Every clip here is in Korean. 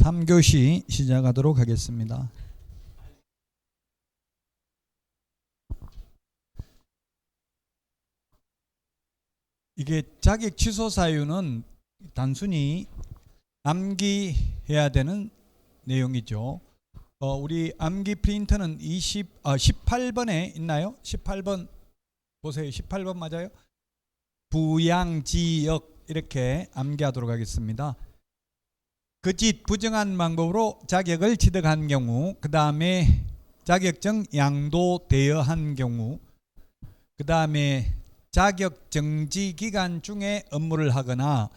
3교시 시작하도록 하겠습니다. 이게 자격 취소 사유는 단순히 암기해야 되는 내용이죠. 우리 암기 프린터는 18번에 있나요? 18번 보세요. 18번 맞아요? 부양지역 이렇게 암기하도록 하겠습니다. 거짓 부정한 방법으로 자격을 취득한 경우, 그 다음에 자격증 양도되어한 경우, 그 다음에 자격정지 기간 중에 업무를 하거나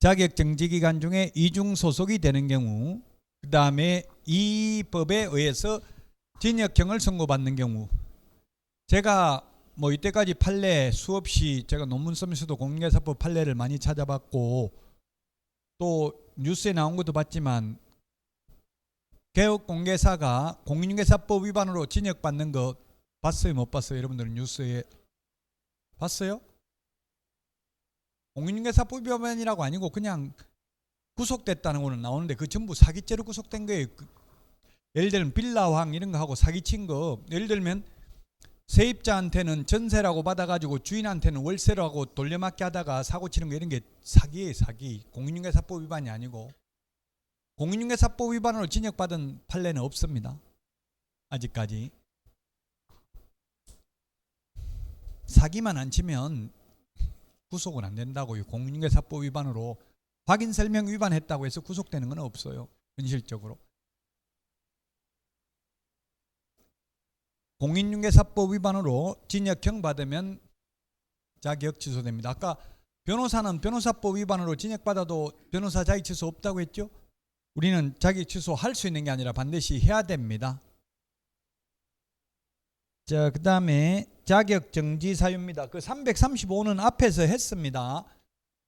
자격정지 기간 중에 이중 소속이 되는 경우, 그 다음에 이 법에 의해서 징역형을 선고받는 경우. 제가 이때까지 판례 수없이 제가 논문 쓰면서도 공인중개사법 판례를 많이 찾아봤고 또 뉴스에 나온 것도 봤지만 개업공개사가 공인중개사법 위반으로 징역받는 거 봤어요? 못 봤어요? 여러분들은 뉴스에 봤어요? 공인중개사법 위반이라고 아니고 그냥 구속됐다는 거는 나오는데 그 전부 사기죄로 구속된 거예요. 예를 들면 빌라황 이런 거 하고 사기친 거, 예를 들면 세입자한테는 전세라고 받아가지고 주인한테는 월세라고 돌려막기 하다가 사고 치는 거, 이런 게 사기예요. 사기. 공인중개사법 위반이 아니고. 공인중개사법 위반으로 징역받은 판례는 없습니다. 아직까지. 사기만 안 치면 구속은 안 된다고요. 공인중개사법 위반으로 확인설명 위반했다고 해서 구속되는 건 없어요. 현실적으로. 공인중개사법 위반으로 징역형 받으면 자격 취소됩니다. 아까 변호사는 변호사법 위반으로 징역받아도 변호사 자격 취소 없다고 했죠? 우리는 자격 취소할 수 있는 게 아니라 반드시 해야 됩니다. 자, 그 다음에 자격 정지 사유입니다. 그 335는 앞에서 했습니다.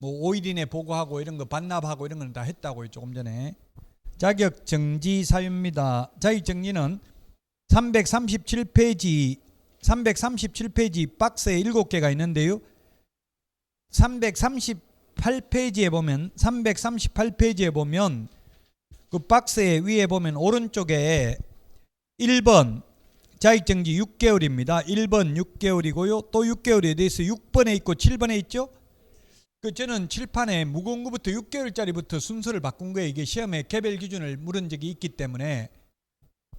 5일 이내 보고하고 이런 거 반납하고 이런 건 다 했다고요. 조금 전에. 자격 정지 사유입니다. 자격 정지는 337페이지 박스에 7개가 있는데요. 338페이지에 보면 그 박스에 위에 보면 오른쪽에 1번 자격정지 6개월입니다. 1번 6개월이고요. 또 6개월에 대해서 6번에 있고 7번에 있죠. 저는 칠판에 무거운 것부터 6개월짜리부터 순서를 바꾼 거예요. 이게 시험에 개별 기준을 물은 적이 있기 때문에.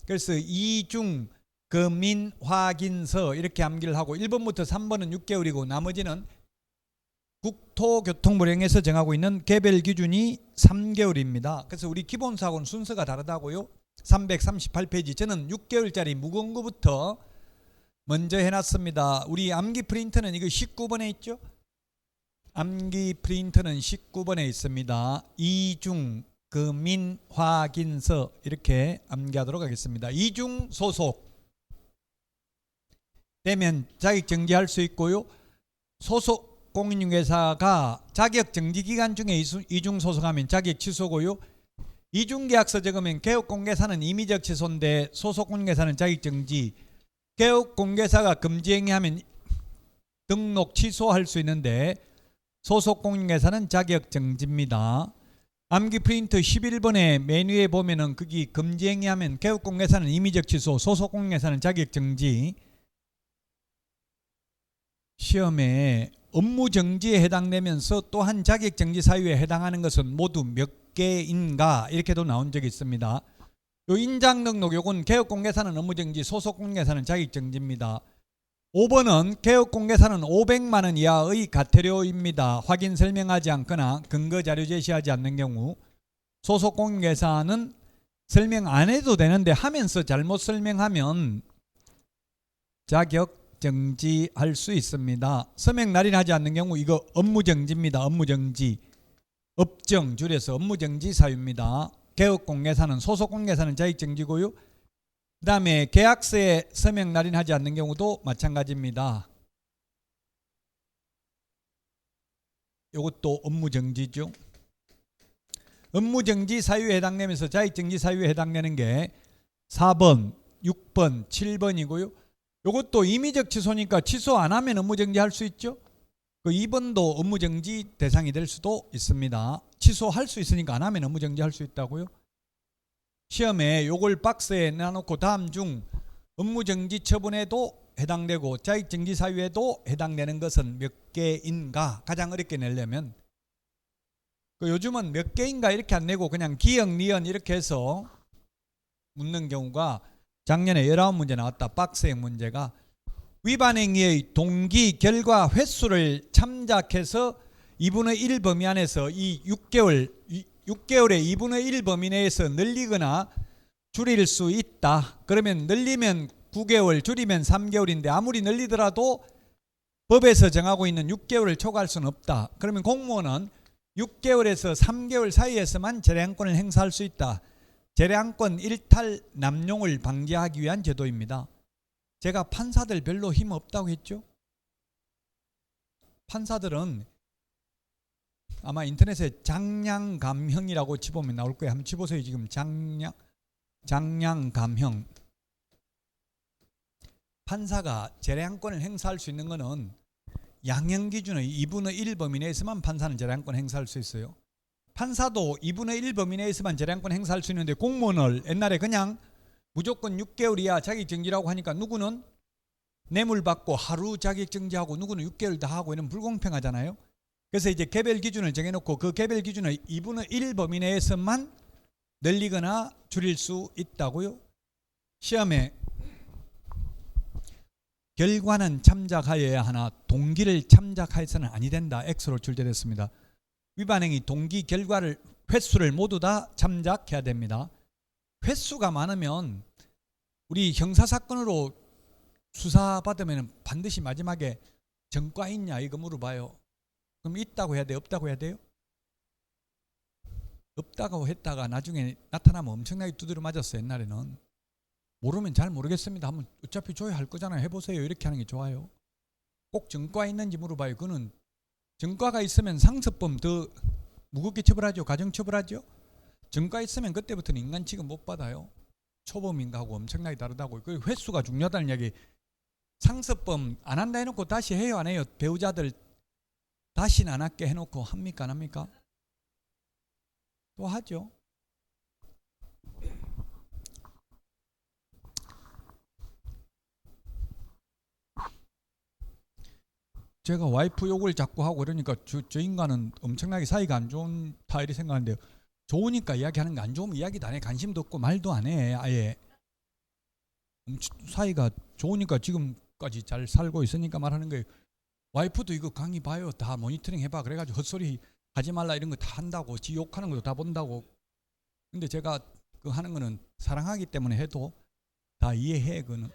그래서 이중 금인 확인서 이렇게 암기를 하고 1번부터 3번은 6개월이고 나머지는 국토교통부령에서 정하고 있는 개별 기준이 3개월입니다. 그래서 우리 기본사고는 순서가 다르다고요. 338페이지 저는 6개월짜리 무거운 것부터 먼저 해놨습니다. 우리 암기 프린터는 이거 19번에 있죠. 암기 프린터는 19번에 있습니다. 이중 금인 확인서 이렇게 암기하도록 하겠습니다. 이중 소속 되면 자격 정지할 수 있고요. 소속 공인중개사가 자격 정지 기간 중에 이중 소속하면 자격 취소고요. 이중 계약서 적으면 개업 공개사는 임의적 취소인데 소속 공개사는 자격 정지. 개업 공개사가 금지 행위하면 등록 취소할 수 있는데 소속 공인중개사는 자격 정지입니다. 암기 프린터 11번에 메뉴에 보면은 거기 금지 행위하면 개업 공개사는 임의적 취소, 소속 공개사는 자격 정지. 시험에 업무 정지에 해당되면서 또한 자격 정지 사유에 해당하는 것은 모두 몇 개인가 이렇게도 나온 적이 있습니다. 요 인장 등록 요건 개업 공개사는 업무 정지, 소속 공개사는 자격 정지입니다. 5번은 개업 공개사는 500만 원 이하의 과태료입니다. 확인 설명하지 않거나 근거 자료 제시하지 않는 경우. 소속 공개사는 설명 안 해도 되는데 하면서 잘못 설명하면 자격 정지할 수 있습니다. 서명 날인하지 않는 경우 이거 업무 정지입니다. 업무 정지. 업정 줄여서 업무 정지 사유입니다. 개업 공개사는 소속 공개사는 자격 정지고요. 그 다음에 계약서에 서명 날인하지 않는 경우도 마찬가지입니다. 이것도 업무정지죠. 업무정지 사유에 해당되면서 자격정지 사유에 해당되는 게 4번, 6번, 7번이고요. 이것도 임의적 취소니까 취소 안 하면 업무정지할 수 있죠. 그 2번도 업무정지 대상이 될 수도 있습니다. 취소할 수 있으니까 안 하면 업무정지할 수 있다고요. 시험에 요걸 박스에 내놓고 다음 중 업무정지 처분에도 해당되고 자격정지 사유에도 해당되는 것은 몇 개인가? 가장 어렵게 내려면 요즘은 몇 개인가 이렇게 안 내고 그냥 기역, 니은 이렇게 해서 묻는 경우가 작년에 19문제 나왔다. 박스의 문제가 위반 행위의 동기, 결과, 횟수를 참작해서 2분의 1 범위 안에서 이 6개월의 2분의 1 범위 내에서 늘리거나 줄일 수 있다. 그러면 늘리면 9개월, 줄이면 3개월인데 아무리 늘리더라도 법에서 정하고 있는 6개월을 초과할 수는 없다. 그러면 공무원은 6개월에서 3개월 사이에서만 재량권을 행사할 수 있다. 재량권 일탈 남용을 방지하기 위한 제도입니다. 제가 판사들 별로 힘 없다고 했죠? 판사들은 아마 인터넷에 장량감형이라고 치보면 나올 거예요. 한번 치보세요. 지금 장량감형. 판사가 재량권을 행사할 수 있는 것은 양형 기준의 2분의 1 범위 내에서만 판사는 재량권 행사할 수 있어요. 판사도 2분의 1 범위 내에서만 재량권 행사할 수 있는데 공무원을 옛날에 그냥 무조건 6개월이야 자격정지라고 하니까 누구는 뇌물 받고 하루 자격정지하고 누구는 6개월 다 하고 이런 불공평하잖아요. 그래서 이제 개별 기준을 정해놓고 그 개별 기준의 2분의 1 범위 내에서만 늘리거나 줄일 수 있다고요. 시험에 결과는 참작하여야 하나 동기를 참작하여서는 아니 된다. X로 출제됐습니다. 위반행위 동기, 결과를 횟수를 모두 다 참작해야 됩니다. 횟수가 많으면 우리 형사사건으로 수사받으면 반드시 마지막에 전과 있냐 이거 물어봐요. 그럼 있다고 해야 돼요? 없다고 해야 돼요? 없다고 했다가 나중에 나타나면 엄청나게 두드려 맞았어요. 옛날에는. 모르면 잘 모르겠습니다 하면 어차피 줘야 할 거잖아요. 해보세요. 이렇게 하는 게 좋아요. 꼭 전과 있는지 물어봐요. 그거는 전과가 있으면 상습범 더 무겁게 처벌하죠. 가중처벌하죠. 전과 있으면 그때부터는 인간 취급 못 받아요. 초범인가 하고 엄청나게 다르다고. 그 횟수가 중요하다는 이야기. 상습범 안 한다 해놓고 다시 해요 안 해요? 배우자들 다시는 안 할게 해놓고 합니까 안 합니까? 또 하죠. 제가 와이프 욕을 자꾸 하고 그러니까 저 인간은 엄청나게 사이가 안 좋다 이렇게 생각하는데요. 좋으니까 이야기하는 거 안 좋으면 이야기도 안 해. 관심도 없고 말도 안 해. 아예 사이가 좋으니까 지금까지 잘 살고 있으니까 말하는 거예요. 와이프도 이거 강의 봐요. 다 모니터링 해봐. 그래가지고 헛소리 하지 말라 이런 거 다 한다고. 지 욕하는 것도 다 본다고. 근데 제가 그 하는 거는 사랑하기 때문에 해도 다 이해해. 그거는.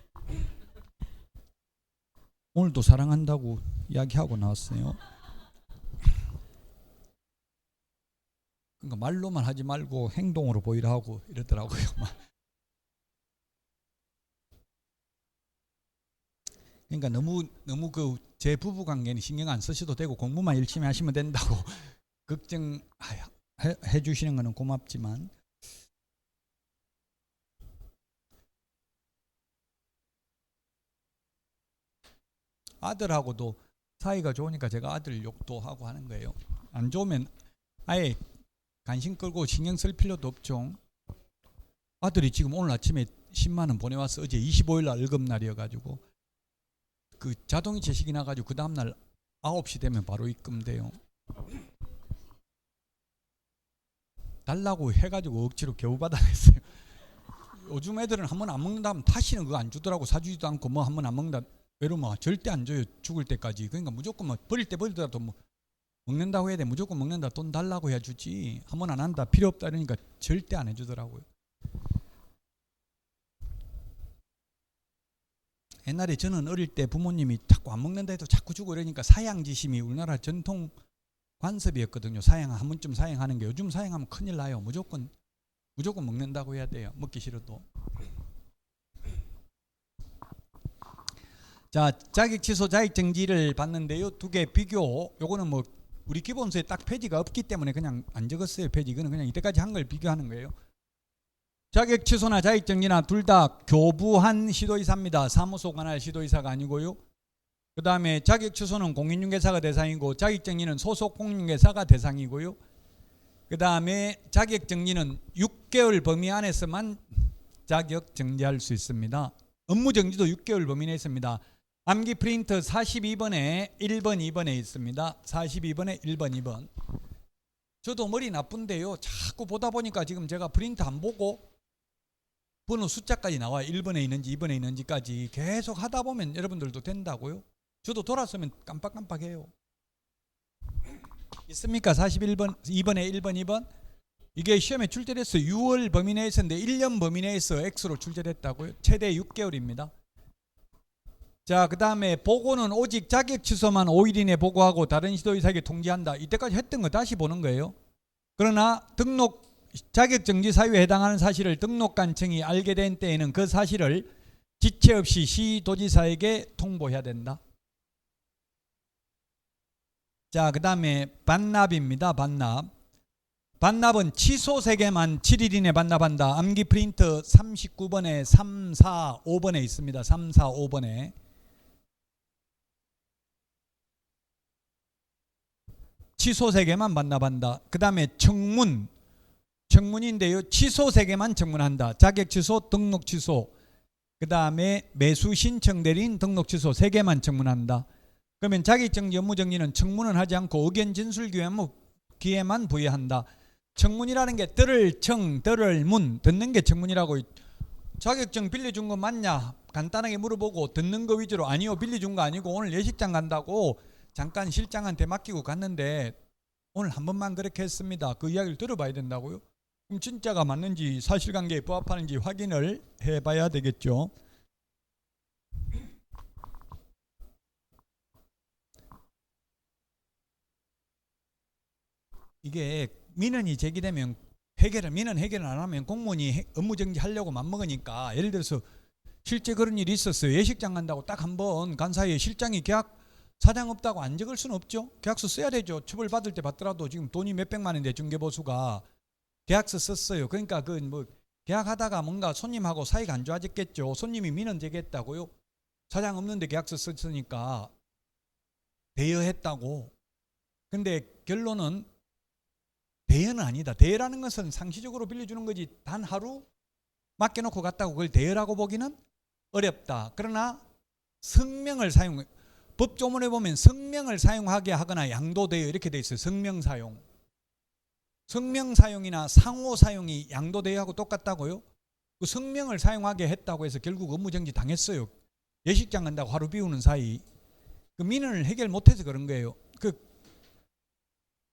오늘도 사랑한다고 이야기하고 나왔어요. 그러니까 말로만 하지 말고 행동으로 보이라 하고 이러더라고요. 그러니까 너무 그 제 부부 관계는 신경 안 쓰셔도 되고 공부만 열심히 하시면 된다고 걱정해 주시는 거는 고맙지만 아들하고도 사이가 좋으니까 제가 아들 욕도 하고 하는 거예요. 안 좋으면 아예 관심 끌고 신경 쓸 필요도 없죠. 아들이 지금 오늘 아침에 10만 원 보내왔어. 어제 25일 날 월급날이어가지고 그 자동이체 식이 나가지고 그 다음날 9시 되면 바로 입금돼요. 달라고 해가지고 억지로 겨우 받아냈어요. 요즘 애들은 한 번 안 먹는다 하면 다시는 그거 안 주더라고. 사주지도 않고 뭐 한 번 안 먹는다 외로워 절대 안 줘요. 죽을 때까지. 그러니까 무조건 뭐 버릴 때 버리더라도 뭐 먹는다고 해야 돼. 무조건 먹는다. 돈 달라고 해야 주지. 한 번 안 한다. 필요 없다 그러니까 절대 안 해주더라고요. 옛날에 저는 어릴 때 부모님이 자꾸 안 먹는다 해도 자꾸 주고 이러니까 사양지심이 우리나라 전통 관습이었거든요. 한 번쯤 사양하는 게. 요즘 사양하면 큰일 나요. 무조건 먹는다고 해야 돼요. 먹기 싫어도. 자, 자격 취소, 자격 정지를 봤는데요. 두 개 비교. 요거는 뭐 우리 기본서에 딱 페이지가 없기 때문에 그냥 안 적었어요. 페이지. 이거는 그냥 이때까지 한 걸 비교하는 거예요. 자격 취소나 자격 정지나 둘 다 교부한 시도이사입니다. 사무소 관할 시도이사가 아니고요. 그 다음에 자격 취소는 공인중개사가 대상이고 자격 정지는 소속 공인중개사가 대상이고요. 그 다음에 자격정지는 6개월 범위 안에서만 자격정지할 수 있습니다. 업무정지도 6개월 범위 내에 있습니다. 암기 프린터 42번에 1번, 2번에 있습니다. 42번에 1번, 2번. 저도 머리 나쁜데요. 자꾸 보다 보니까 지금 제가 프린터 안 보고 번호 숫자까지 나와요. 1번에 있는지 2번에 있는지까지 계속 하다 보면 여러분들도 된다고요. 저도 돌아서면 깜빡깜빡해요. 있습니까? 41번, 2번에 1번, 2번. 이게 시험에 출제됐어요. 6월 범위 내에 있었는데 1년 범위 내에서 X로 출제됐다고요. 최대 6개월입니다. 자, 그 다음에 보고는 오직 자격 취소만 5일 이내 보고하고 다른 시도의사에게 통지한다. 이때까지 했던 거 다시 보는 거예요. 그러나 등록 자격정지 사유에 해당하는 사실을 등록관청이 알게 된 때에는 그 사실을 지체 없이 시도지사에게 통보해야 된다. 자, 그 다음에 반납입니다. 반납은 취소 3개만 7일 이내 반납한다. 암기 프린터 39번에 3, 4, 5번에 있습니다. 3, 4, 5번에. 취소 3개만 반납한다. 그 다음에 청문인데요. 취소 3개만 청문한다. 자격 취소, 등록 취소. 그 다음에 매수 신청 대리인 등록 취소 3개만 청문한다. 그러면 자격정지 업무정지는 청문은 하지 않고 의견 진술 기회만 부여한다. 청문이라는 게 들을 청, 들을 문, 듣는 게 청문이라고. 자격증 빌려준 거 맞냐? 간단하게 물어보고 듣는 거 위주로 아니요 빌려준 거 아니고 오늘 예식장 간다고 잠깐 실장한테 맡기고 갔는데 오늘 한 번만 그렇게 했습니다. 그 이야기를 들어봐야 된다고요? 그럼 진짜가 맞는지 사실관계에 부합하는지 확인을 해봐야 되겠죠. 이게 민원이 제기되면 민원 해결을 안 하면 공무원이 업무정지 하려고 맘먹으니까, 예를 들어서 실제 그런 일이 있었어요. 예식장 간다고 딱 한 번 간 사이에 실장이 계약 사장 없다고 안 적을 수는 없죠. 계약서 써야 되죠. 처벌 받을 때 받더라도 지금 돈이 몇백만 원인데 중개보수가 계약서 썼어요. 그러니까 그 뭐 계약하다가 뭔가 손님하고 사이가 안 좋아졌겠죠. 손님이 민원 제기했다고요. 사장 없는데 계약서 썼으니까 대여했다고. 근데 결론은 대여는 아니다. 대여라는 것은 상시적으로 빌려주는 거지 단 하루 맡겨놓고 갔다고 그걸 대여라고 보기는 어렵다. 그러나 성명을 법조문에 보면 성명을 사용하게 하거나 양도대여 이렇게 돼 있어요. 성명사용이나 상호사용이 양도대여하고 똑같다고요. 그 성명을 사용하게 했다고 해서 결국 업무정지 당했어요. 예식장 간다고 하루 비우는 사이. 그 민원을 해결 못해서 그런 거예요. 그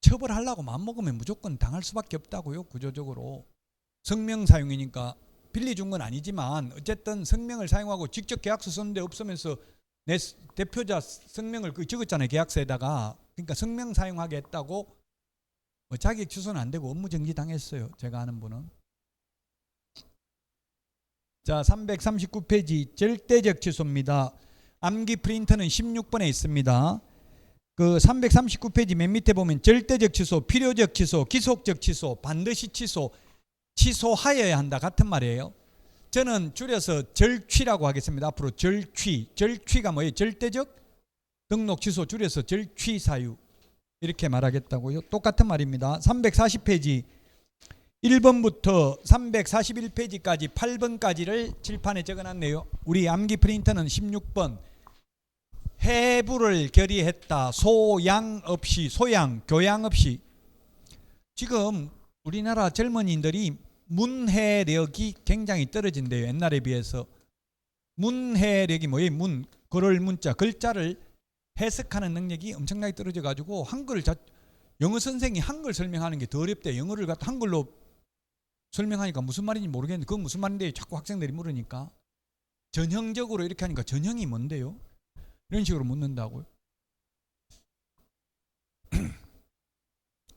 처벌하려고 마음먹으면 무조건 당할 수밖에 없다고요. 구조적으로. 성명 사용이니까 빌려준 건 아니지만 어쨌든 성명을 사용하고 직접 계약서 썼는데 없으면서 내 대표자 성명을 적었잖아요. 계약서에다가. 그러니까 성명 사용하게 했다고 자격 취소는 안 되고 업무정지 당했어요. 제가 아는 분은. 자, 339페이지 절대적 취소입니다. 암기 프린터는 16번에 있습니다. 그 339페이지 맨 밑에 보면 절대적 취소, 필요적 취소, 기속적 취소, 반드시 취소하여야 한다 같은 말이에요. 저는 줄여서 절취라고 하겠습니다. 앞으로 절취가 뭐예요? 절대적 등록 취소 줄여서 절취 사유 이렇게 말하겠다고요. 똑같은 말입니다. 340페이지 1번부터 341페이지까지 8번까지를 칠판에 적어놨네요. 우리 암기 프린터는 16번 해부를 결의했다. 소양, 교양 없이. 지금 우리나라 젊은이들이 문해력이 굉장히 떨어진대요. 옛날에 비해서. 문해력이 뭐예요? 그럴 문자, 글자를 해석하는 능력이 엄청나게 떨어져 가지고 영어 선생이 한글 설명하는 게 더 어렵대. 영어를 갖다 한글로 설명하니까 무슨 말인지 모르겠는데 그건 무슨 말인데 자꾸 학생들이 물으니까 전형적으로 이렇게 하니까 전형이 뭔데요? 이런 식으로 묻는다고요.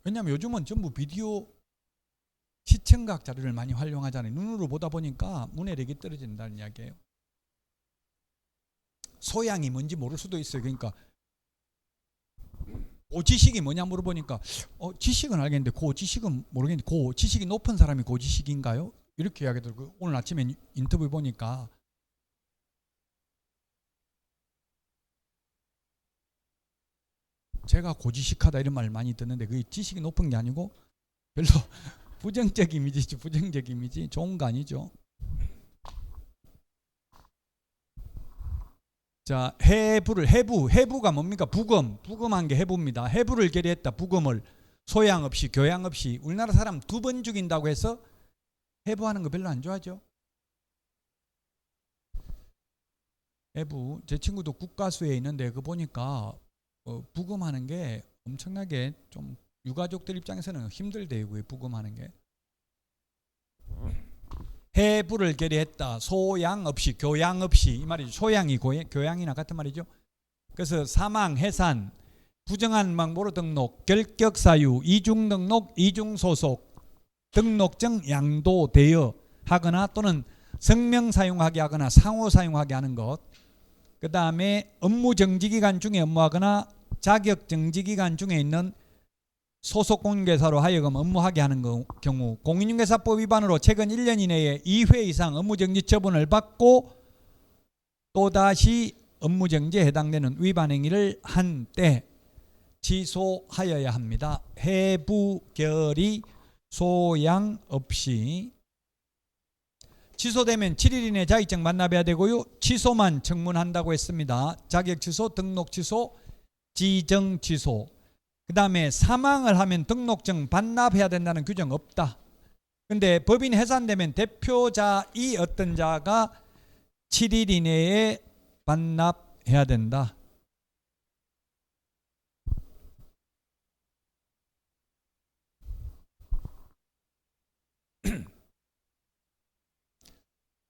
왜냐하면 요즘은 전부 비디오 시청각 자료를 많이 활용하잖아요. 눈으로 보다 보니까 문해력이 떨어진다는 이야기예요. 소양이 뭔지 모를 수도 있어요. 그러니까 고지식이 뭐냐 물어보니까 지식은 알겠는데 고지식은 모르겠는데 고지식이 높은 사람이 고지식인가요? 이렇게 이야기하더라고요. 오늘 아침에 인터뷰 보니까 제가 고지식하다 이런 말 많이 듣는데 그게 지식이 높은 게 아니고 별로 부정적 이미지죠. 부정적 이미지. 좋은 거 아니죠. 자, 해부가 뭡니까? 부검한 게 해부입니다. 해부를 결의했다. 부검을 소양 없이 교양 없이. 우리나라 사람 2번 죽인다고 해서 해부하는 거 별로 안 좋아하죠. 해부, 제 친구도 국가수에 있는데 그 보니까 부검하는 게 엄청나게 좀 유가족들 입장에서는 힘들대요. 부검하는 게. 해부를 결의했다. 소양 없이 교양 없이 이 말이죠. 소양이 교양이나 같은 말이죠. 그래서 사망, 해산, 부정한 방법으로 등록, 결격사유, 이중등록, 이중소속, 등록증 양도 대여 하거나 또는 성명 사용하게 하거나 상호 사용하게 하는 것. 그 다음에 업무 정지기간 중에 업무하거나 자격 정지기간 중에 있는 소속 공인중개사로 하여금 업무하게 하는 경우 공인중개사법 위반으로 최근 1년 이내에 2회 이상 업무정지 처분을 받고 또다시 업무정지에 해당되는 위반 행위를 한 때 취소하여야 합니다. 해부, 결의, 소양 없이. 취소되면 7일 이내 자격증 반납해야 되고요. 취소만 청문한다고 했습니다. 자격 취소, 등록 취소, 지정 취소. 그 다음에 사망을 하면 등록증 반납해야 된다는 규정 없다. 근데 법인 해산되면 대표자이 어떤 자가 7일 이내에 반납해야 된다.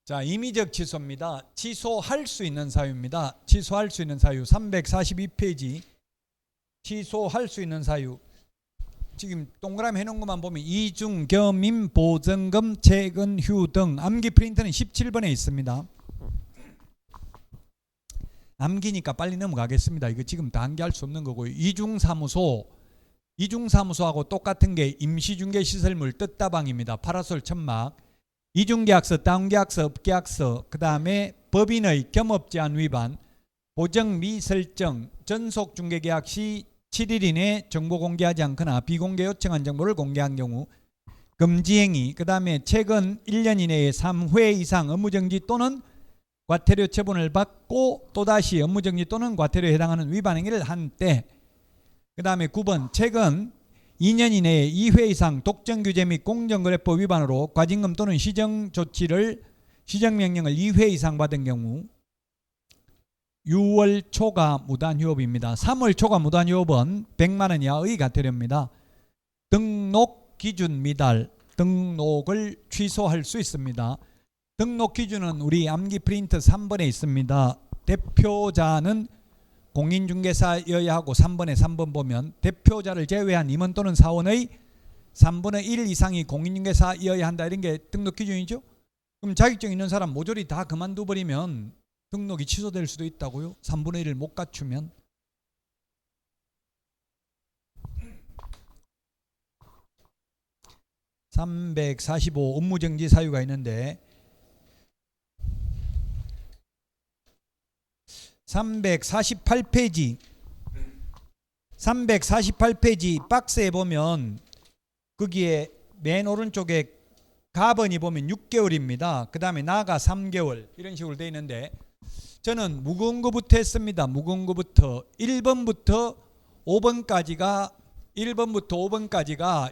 자, 임의적 취소입니다. 취소할 수 있는 사유입니다. 취소할 수 있는 사유 342페이지. 취소할 수 있는 사유. 지금 동그라미 해놓은 것만 보면 이중, 겸임, 보증금, 채근휴 등. 암기 프린트는 17번에 있습니다. 암기니까 빨리 넘어가겠습니다. 이거 지금 다 암기할 수 없는 거고요. 이중사무소하고 똑같은 게 임시중개시설물 뜻다방입니다. 파라솔 천막. 이중계약서, 다운계약서, 업계약서, 그 다음에 법인의 겸업제한 위반, 보정 미설정, 전속중개계약 시 7일 이내 정보 공개하지 않거나 비공개 요청한 정보를 공개한 경우, 금지행위, 그 다음에 최근 1년 이내에 3회 이상 업무정지 또는 과태료 처분을 받고 또다시 업무정지 또는 과태료에 해당하는 위반 행위를 한 때, 그 다음에 9번 최근 2년 이내에 2회 이상 독점규제 및 공정거래법 위반으로 과징금 또는 시정명령을 2회 이상 받은 경우 6월 초과 무단휴업입니다. 3월 초과 무단휴업은 100만 원 이하의 과태료입니다. 등록 기준 미달, 등록을 취소할 수 있습니다. 등록 기준은 우리 암기 프린트 3번에 있습니다. 대표자는 공인중개사여야 하고 3번에 3번 보면 대표자를 제외한 임원 또는 사원의 3분의 1 이상이 공인중개사여야 한다. 이런 게 등록 기준이죠. 그럼 자격증 있는 사람 모조리 다 그만둬버리면 등록이 취소될 수도 있다고요. 3분의 1을 못 갖추면. (345) 업무정지 사유가 있는데 348페이지 박스에 보면 거기에 맨 오른쪽에 가번이 보면 6개월입니다. 그 다음에 나가 3개월 이런 식으로 되어 있는데 저는 무거운 거부터 했습니다. 무거운 거부터 1번부터 5번까지가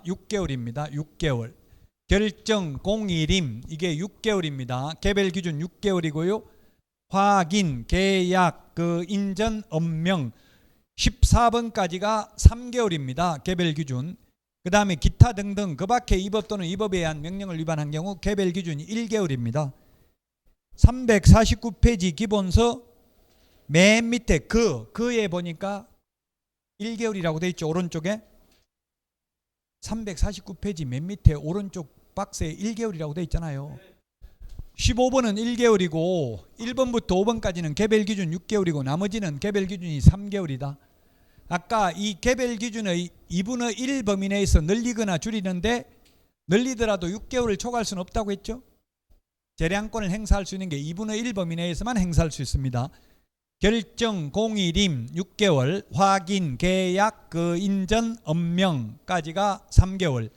6개월입니다. 6개월. 결정 공일임 이게 6개월입니다. 개별 기준 6개월이고요. 확인, 계약, 인전, 업명 14번까지가 3개월입니다. 개별 기준. 그 다음에 기타 등등 그 밖에 이 법 또는 이 법에 의한 명령을 위반한 경우 개별 기준이 1개월입니다. 349페이지 기본서 맨 밑에 그에 보니까 1개월이라고 되어 있죠. 오른쪽에 349페이지 맨 밑에 오른쪽 박스에 1개월이라고 되어 있잖아요. 15번은 1개월이고 1번부터 5번까지는 개별 기준 6개월이고 나머지는 개별 기준이 3개월이다. 아까 이 개별 기준의 2분의 1 범위 내에서 늘리거나 줄이는데 늘리더라도 6개월을 초과할 수는 없다고 했죠. 재량권을 행사할 수 있는 게 2분의 1 범위 내에서만 행사할 수 있습니다. 결정, 공일임 6개월, 확인, 계약, 인전, 업명까지가 3개월.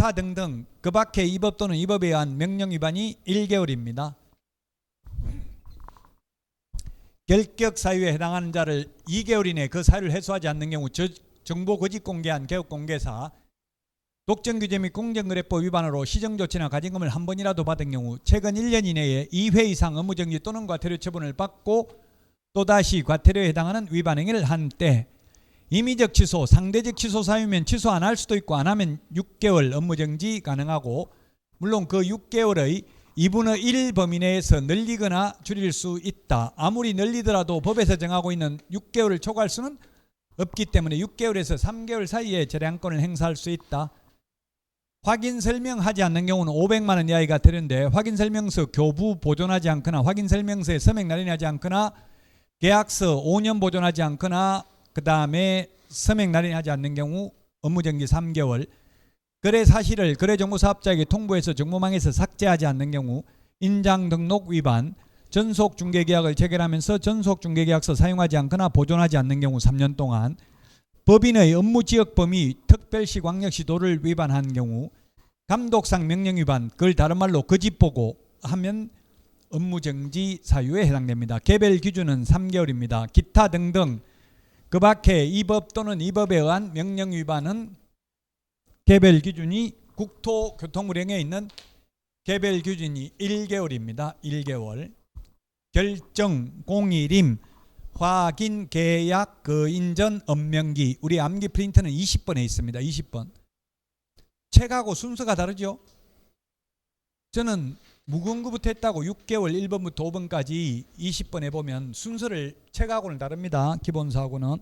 기타 등등 그 밖에 이 법 또는 이 법에 의한 명령 위반이 1개월입니다. 결격 사유에 해당하는 자를 2개월 이내 그 사유를 해소하지 않는 경우 정보 거짓 공개한 개업공개사, 독점규제 및 공정거래법 위반으로 시정조치나 가징금을 한 번이라도 받은 경우 최근 1년 이내에 2회 이상 업무정지 또는 과태료 처분을 받고 또다시 과태료에 해당하는 위반 행위를 한 때 임의적 취소, 상대적 취소 사유면 취소 안 할 수도 있고 안 하면 6개월 업무정지 가능하고, 물론 그 6개월의 2분의 1 범위 내에서 늘리거나 줄일 수 있다. 아무리 늘리더라도 법에서 정하고 있는 6개월을 초과할 수는 없기 때문에 6개월에서 3개월 사이에 재량권을 행사할 수 있다. 확인 설명하지 않는 경우는 500만 원 이하가 되는데, 확인 설명서 교부 보존하지 않거나 확인 설명서에 서명 날인하지 않거나 계약서 5년 보존하지 않거나 그 다음에 서명 날인하지 않는 경우 업무정지 3개월, 거래 사실을 거래정보사업자에게 통보해서 정보망에서 삭제하지 않는 경우 인장등록 위반, 전속중개계약을 체결하면서 전속중개계약서 사용하지 않거나 보존하지 않는 경우 3년 동안, 법인의 업무지역 범위 특별시 광역시 도를 위반한 경우, 감독상 명령 위반, 그걸 다른 말로 거짓보고 하면 업무정지 사유에 해당됩니다. 개별 기준은 3개월입니다. 기타 등등 그 밖에 이 법 또는 이 법에 의한 명령 위반은 개별 기준이 국토교통부령에 있는 개별 기준이 1개월입니다. 1개월. 결정, 공일임, 확인, 계약, 거인전, 업명기. 우리 암기 프린트는 20번에 있습니다. 20번. 책하고 순서가 다르죠. 저는 무공구부터 했다고 6개월 1번부터 5번까지 20번에 보면 순서를 책하고는 다릅니다. 기본사하고는.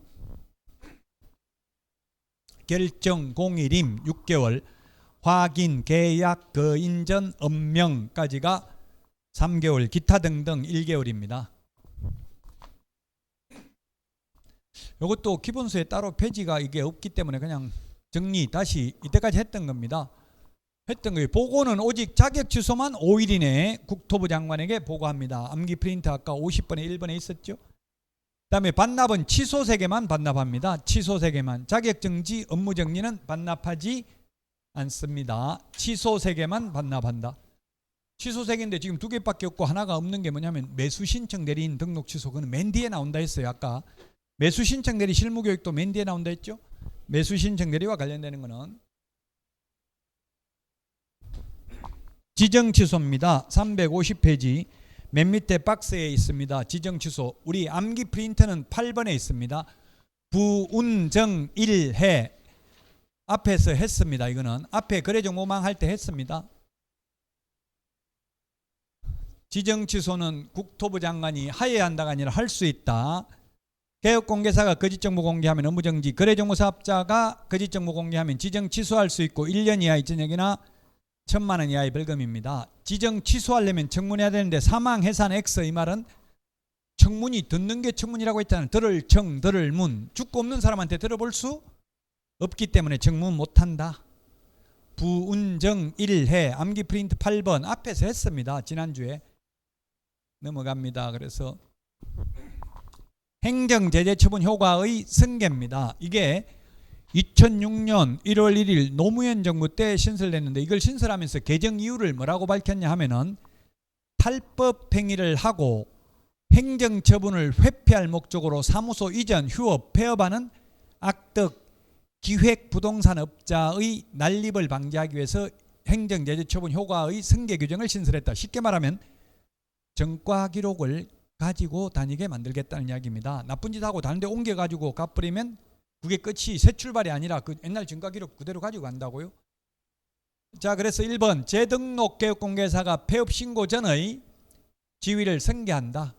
결정, 공일임 6개월, 확인, 계약, 거인전, 업명까지가 3개월, 기타 등등 1개월입니다. 이것도 기본서에 따로 페이지가 이게 없기 때문에 그냥 정리 다시 이때까지 했던 겁니다. 했던 거예요. 보고는 오직 자격 취소만 5일 이내에 국토부 장관에게 보고합니다. 암기 프린트 아까 50번에 1번에 있었죠. 그 다음에 반납은 취소세계만 반납합니다. 취소세계만. 자격정지, 업무정지는 반납하지 않습니다. 취소세계만 반납한다. 취소세계인데 지금 2개밖에 없고 하나가 없는 게 뭐냐면 매수신청 대리인 등록 취소. 그건 맨 뒤에 나온다 했어요. 아까 매수신청 대리 실무교육도 맨 뒤에 나온다 했죠. 매수신청 대리와 관련되는 거는 지정취소입니다. 350페이지 맨 밑에 박스에 있습니다. 지정취소. 우리 암기 프린트는 8번에 있습니다. 부운정 1해 앞에서 했습니다. 이거는 앞에 거래정보망 할 때 했습니다. 지정취소는 국토부 장관이 하여야 한다가 아니라 할 수 있다. 개업공개사가 거짓정보 공개하면 업무정지, 거래정보사업자가 거짓정보 공개하면 지정취소할 수 있고 1년 이하의 징역이나 1,000만 원 이하의 벌금입니다. 지정 취소하려면 청문해야 되는데 사망 해산 X 이 말은 청문이 듣는 게 청문이라고 했잖아요. 들을 청, 들을 문. 죽고 없는 사람한테 들어볼 수 없기 때문에 청문 못한다. 부운정 1해 암기 프린트 8번 앞에서 했습니다. 지난주에. 넘어갑니다. 그래서 행정제재 처분 효과의 승계입니다. 이게 2006년 1월 1일 노무현 정부 때 신설됐는데, 이걸 신설하면서 개정 이유를 뭐라고 밝혔냐 하면은 탈법 행위를 하고 행정처분을 회피할 목적으로 사무소 이전, 휴업, 폐업하는 악덕 기획부동산업자의 난립을 방지하기 위해서 행정제재 처분 효과의 승계 규정을 신설했다. 쉽게 말하면 정과 기록을 가지고 다니게 만들겠다는 이야기입니다. 나쁜 짓 하고 다른 데 옮겨가지고 갚으려면 그게 끝이 새 출발이 아니라 그 옛날 증가 기록 그대로 가지고 간다고요. 자, 그래서 1번 재등록 개업공개사가 폐업 신고 전의 지위를 승계한다.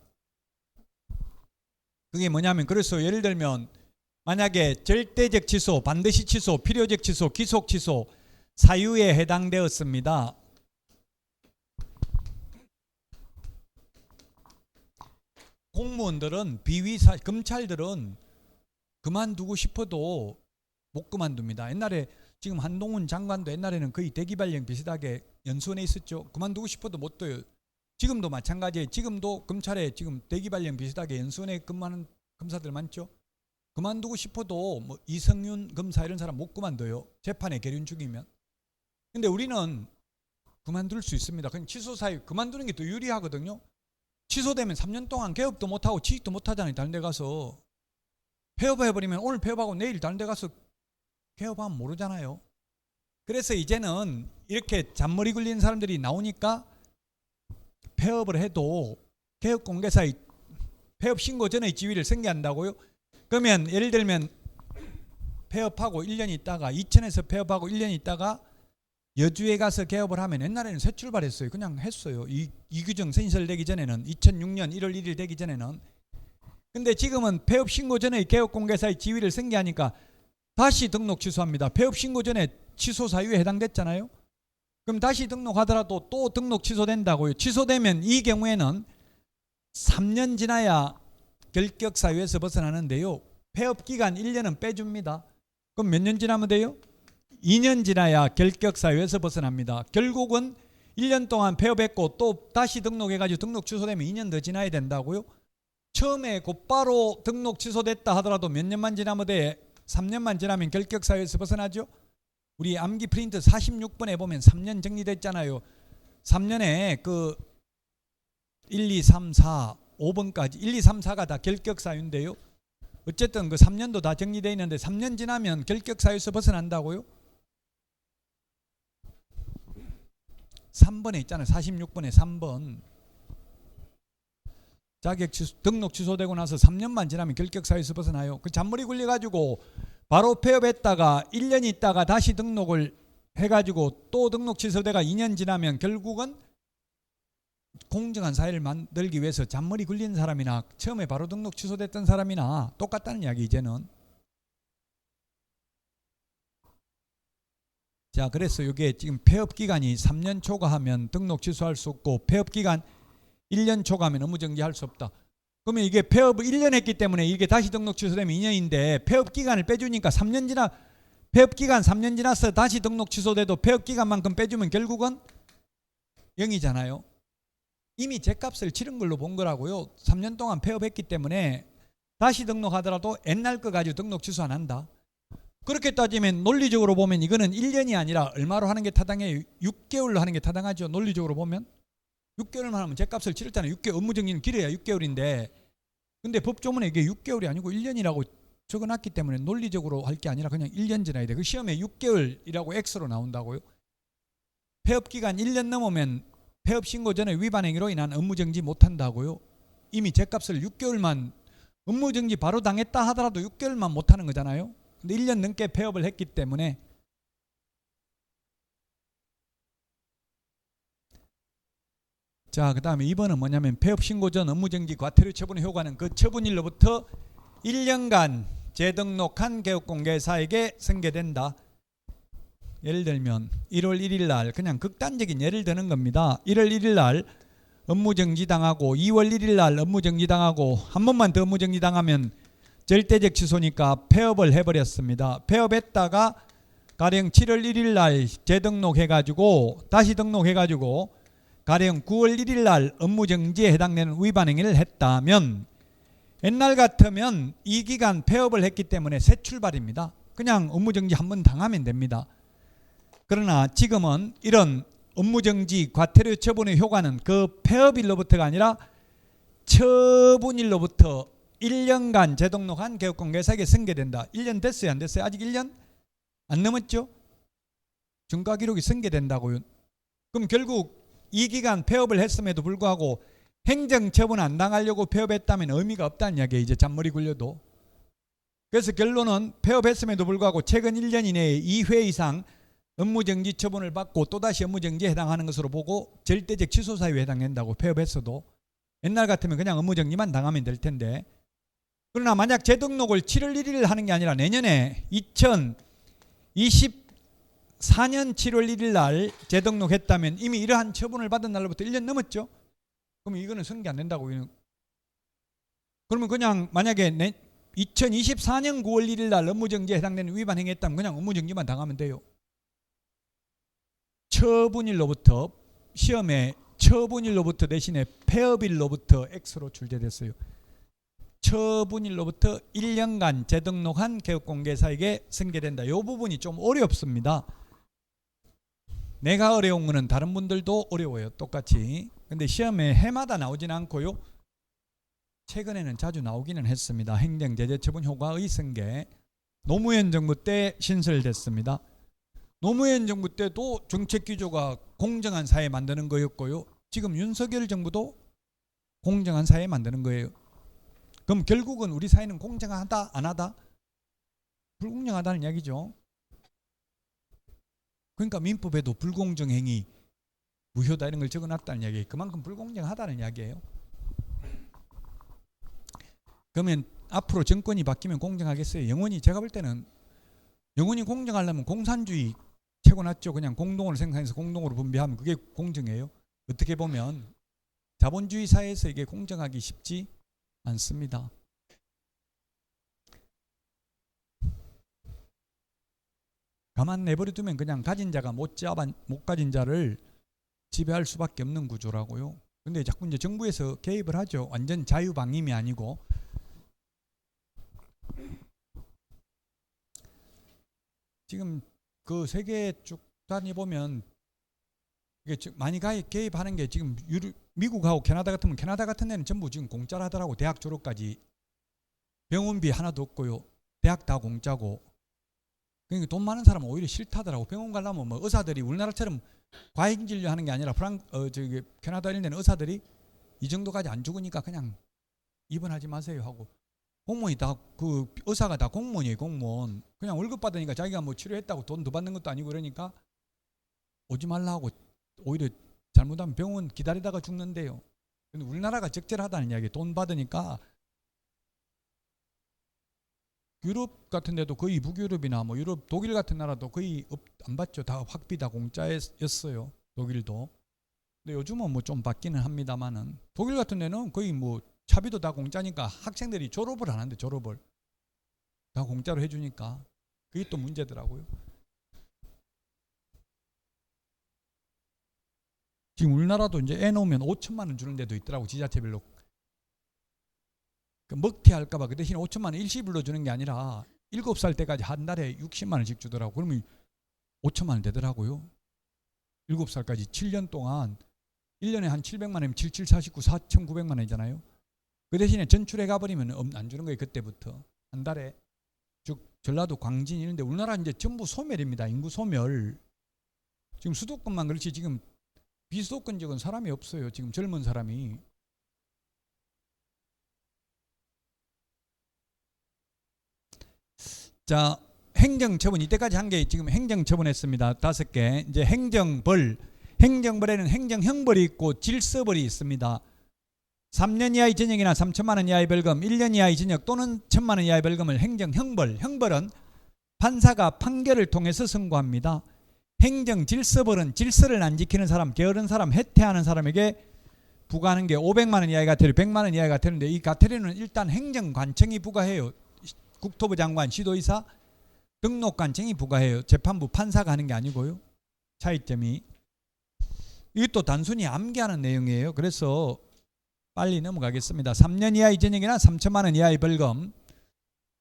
그게 뭐냐면, 그래서 예를 들면 만약에 절대적 취소, 반드시 취소, 필요적 취소, 기속 취소 사유에 해당되었습니다. 공무원들은 비위사, 검찰들은 그만두고 싶어도 못 그만둡니다. 옛날에 지금 한동훈 장관도 옛날에는 거의 대기발령 비슷하게 연수원에 있었죠. 그만두고 싶어도 못 둬요. 지금도 마찬가지예요. 지금도 검찰에 지금 대기발령 비슷하게 연수원에 근무하는 검사들 많죠. 그만두고 싶어도 뭐 이성윤 검사 이런 사람 못 그만둬요. 재판에 계륜 중이면. 근데 우리는 그만둘 수 있습니다. 그냥 취소 사유 그만두는 게 더 유리하거든요. 취소되면 3년 동안 개업도 못하고 취직도 못하잖아요. 다른 데 가서 폐업해버리면 오늘 폐업하고 내일 다른 데 가서 개업하면 모르잖아요. 그래서 이제는 이렇게 잔머리 굴리는 사람들이 나오니까 폐업을 해도 개업공개사의 폐업 신고 전의 지위를 승계한다고요? 그러면 예를 들면 폐업하고 1년 있다가 이천에서 폐업하고 1년 있다가 여주에 가서 개업을 하면 옛날에는 새 출발했어요. 그냥 했어요. 이규정 신설되기 전에는 2006년 1월 1일 되기 전에는. 근데 지금은 폐업 신고 전에 개업공개사의 지위를 승계하니까 다시 등록 취소합니다. 폐업 신고 전에 취소 사유에 해당됐잖아요. 그럼 다시 등록하더라도 또 등록 취소된다고요. 취소되면 이 경우에는 3년 지나야 결격 사유에서 벗어나는데요. 폐업 기간 1년은 빼줍니다. 그럼 몇 년 지나면 돼요? 2년 지나야 결격 사유에서 벗어납니다. 결국은 1년 동안 폐업했고 또 다시 등록해가지고 등록 취소되면 2년 더 지나야 된다고요. 처음에 곧바로 등록 취소됐다 하더라도 몇 년만 지나면 돼? 3년만 지나면 결격 사유에서 벗어나죠. 우리 암기 프린트 46번에 보면 3년 정리됐잖아요. 3년에 그 1, 2, 3, 4, 5번까지 1, 2, 3, 4가 다 결격 사유인데요. 어쨌든 그 3년도 다 정리되어 있는데 3년 지나면 결격 사유에서 벗어난다고요? 3번에 있잖아요. 46번에 3번. 자격 취소, 등록 취소되고 나서 3년만 지나면 결격 사유에서 벗어나요. 그 잔머리 굴려가지고 바로 폐업했다가 1년 있다가 다시 등록을 해가지고 또 등록 취소돼가 2년 지나면 결국은 공정한 사회를 만들기 위해서 잔머리 굴리는 사람이나 처음에 바로 등록 취소됐던 사람이나 똑같다는 이야기 이제는. 자, 그래서 이게 지금 폐업 기간이 3년 초과하면 등록 취소할 수 없고 폐업 기간 1년 초과하면 업무 정지할 수 없다. 그러면 이게 폐업을 1년 했기 때문에 이게 다시 등록 취소되면 2년인데 폐업 기간을 빼주니까 3년 지나 폐업 기간 3년 지나서 다시 등록 취소돼도 폐업 기간만큼 빼주면 결국은 0이잖아요. 이미 죗값을 치른 걸로 본 거라고요. 3년 동안 폐업했기 때문에 다시 등록하더라도 옛날 거 가지고 등록 취소 안 한다. 그렇게 따지면 논리적으로 보면 이거는 1년이 아니라 얼마로 하는 게 타당해요? 6개월로 하는 게 타당하죠. 논리적으로 보면 6개월만 하면 죗값을 치렀잖아요. 6개월 업무정지는 길어야 6개월인데 근데 법조문에 이게 6개월이 아니고 1년이라고 적어놨기 때문에 논리적으로 할 게 아니라 그냥 1년 지나야 돼. 그 시험에 6개월이라고 X로 나온다고요. 폐업기간 1년 넘으면 폐업 신고 전에 위반 행위로 인한 업무정지 못한다고요. 이미 죗값을 6개월만 업무정지 바로 당했다 하더라도 6개월만 못하는 거잖아요. 근데 1년 넘게 폐업을 했기 때문에 자, 그 다음에 2번은 뭐냐면 폐업 신고 전 업무정지 과태료 처분의 효과는 그 처분일로부터 1년간 재등록한 개업공개사에게 승계된다. 예를 들면 1월 1일 날 그냥 극단적인 예를 드는 겁니다. 1월 1일 날 업무정지 당하고 2월 1일 날 업무정지 당하고 한 번만 더 업무정지 당하면 절대적 취소니까 폐업을 해버렸습니다. 폐업했다가 가령 7월 1일 날 재등록해가지고 다시 등록해가지고 가령 9월 1일 날 업무정지에 해당되는 위반 행위를 했다면 옛날 같으면 이 기간 폐업을 했기 때문에 새 출발입니다. 그냥 업무정지 한 번 당하면 됩니다. 그러나 지금은 이런 업무정지 과태료 처분의 효과는 그 폐업일로부터가 아니라 처분일로부터 1년간 재등록한 개업공개사에게 승계된다. 1년 됐어요? 안 됐어요? 아직 1년 안 넘었죠? 중과기록이 승계된다고요. 그럼 결국 이 기간 폐업을 했음에도 불구하고 행정처분 안 당하려고 폐업했다면 의미가 없다는 이야기예요. 이제 잔머리 굴려도. 그래서 결론은 폐업했음에도 불구하고 최근 1년 이내에 2회 이상 업무정지 처분을 받고 또다시 업무정지에 해당하는 것으로 보고 절대적 취소 사유에 해당된다고. 폐업했어도 옛날 같으면 그냥 업무정지만 당하면 될 텐데. 그러나 만약 재등록을 7월 1일 하는 게 아니라 내년에 2024년 7월 1일 날 재등록했다면 이미 이러한 처분을 받은 날로부터 1년 넘었죠. 그러면 이거는 승계 안 된다고. 그러면 그냥 만약에 2024년 9월 1일 날 업무정지에 해당되는 위반 행위했다면 그냥 업무정지만 당하면 돼요. 처분일로부터 시험에 처분일로부터 대신에 폐업일로부터 X로 출제됐어요. 처분일로부터 1년간 재등록한 개업공개사에게 승계된다. 이 부분이 좀 어렵습니다. 내가 어려운 거는 다른 분들도 어려워요. 똑같이. 근데 시험에 해마다 나오진 않고요. 최근에는 자주 나오기는 했습니다. 행정제재처분 효과의 승계. 노무현 정부 때 신설됐습니다. 노무현 정부 때도 정책 기조가 공정한 사회 만드는 거였고요. 지금 윤석열 정부도 공정한 사회 만드는 거예요. 그럼 결국은 우리 사회는 공정하다 안 하다? 불공정하다는 이야기죠. 그러니까 민법에도 불공정 행위 무효다 이런 걸 적어놨다는 이야기예요. 그만큼 불공정하다는 이야기예요. 그러면 앞으로 정권이 바뀌면 공정하겠어요? 영원히 제가 볼 때는 영원히 공정하려면 공산주의 최고 낫죠. 그냥 공동으로 생산해서 공동으로 분배하면 그게 공정해요. 어떻게 보면 자본주의 사회에서 이게 공정하기 쉽지 않습니다. 가만 내버려 두면 그냥 가진 자가 못 가진 자를 지배할 수밖에 없는 구조라고요. 근데 자꾸 이제 정부에서 개입을 하죠. 완전 자유방임이 아니고. 지금 그 세계 쭉 다니보면 이게 많이 개입하는 게 지금 미국하고 캐나다 같으면 캐나다 같은 데는 전부 지금 공짜로 하더라고. 대학 졸업까지 병원비 하나도 없고요. 대학 다 공짜고. 그러니까 돈 많은 사람은 오히려 싫다더라고. 병원 가려면 뭐 의사들이 우리나라처럼 과잉 진료하는 게 아니라 캐나다 이런 데는 의사들이 이 정도까지 안 죽으니까 그냥 입원하지 마세요 하고. 공무원이 다 그 의사가 다 공무원이에요. 공무원. 그냥 월급 받으니까 자기가 뭐 치료했다고 돈 더 받는 것도 아니고 그러니까 오지 말라 하고 오히려 잘못하면 병원 기다리다가 죽는데요. 근데 우리나라가 적절하다는 이야기. 돈 받으니까 유럽 같은 데도 거의 북유럽이나 뭐 유럽 독일 같은 나라도 거의 안 받죠. 다 학비 다 공짜였어요. 독일도. 근데 요즘은 뭐 좀 받기는 합니다만은 독일 같은 데는 거의 뭐 차비도 다 공짜니까 학생들이 졸업을 안 하는데 졸업을 다 공짜로 해주니까 그게 또 문제더라고요. 지금 우리나라도 이제 애 놓으면 5천만 원 주는 데도 있더라고. 지자체별로. 그 먹튀 할까봐 그 대신에 5천만 원 일시불로 주는 게 아니라 7살 때까지 한 달에 60만 원씩 주더라고. 그러면 5천만 원 되더라고요. 7살까지 7년 동안 1년에 한 700만 원이면 7749 4,900만 원이잖아요. 그 대신에 전출해 가버리면 안 주는 거예요. 그때부터 한 달에. 즉 전라도 광진 이런데 우리나라 이제 전부 소멸입니다. 인구 소멸. 지금 수도권만 그렇지 지금 비수도권 지역은 사람이 없어요. 지금 젊은 사람이. 자, 행정처분 이때까지 한 게 지금 행정처분했습니다. 5개. 이제 행정벌. 행정벌에는 행정형벌이 있고 질서벌이 있습니다. 3년 이하의 징역이나 3천만 원 이하의 벌금, 1년 이하의 징역 또는 1,000만 원 이하의 벌금을 행정형벌. 형벌은 판사가 판결을 통해서 선고합니다. 행정질서벌은 질서를 안 지키는 사람, 게으른 사람, 해태하는 사람에게 부과하는 게 500만 원 이하의 과태료, 100만 원 이하의 과태료인데 이 과태료는 일단 행정관청이 부과해요. 국토부 장관, 시도의사, 등록관청이 부과해요. 재판부 판사가 하는 게 아니고요. 차이점이. 이것도 단순히 암기하는 내용이에요. 그래서 빨리 넘어가겠습니다. 3년 이하의 징역이나 3천만 원 이하의 벌금.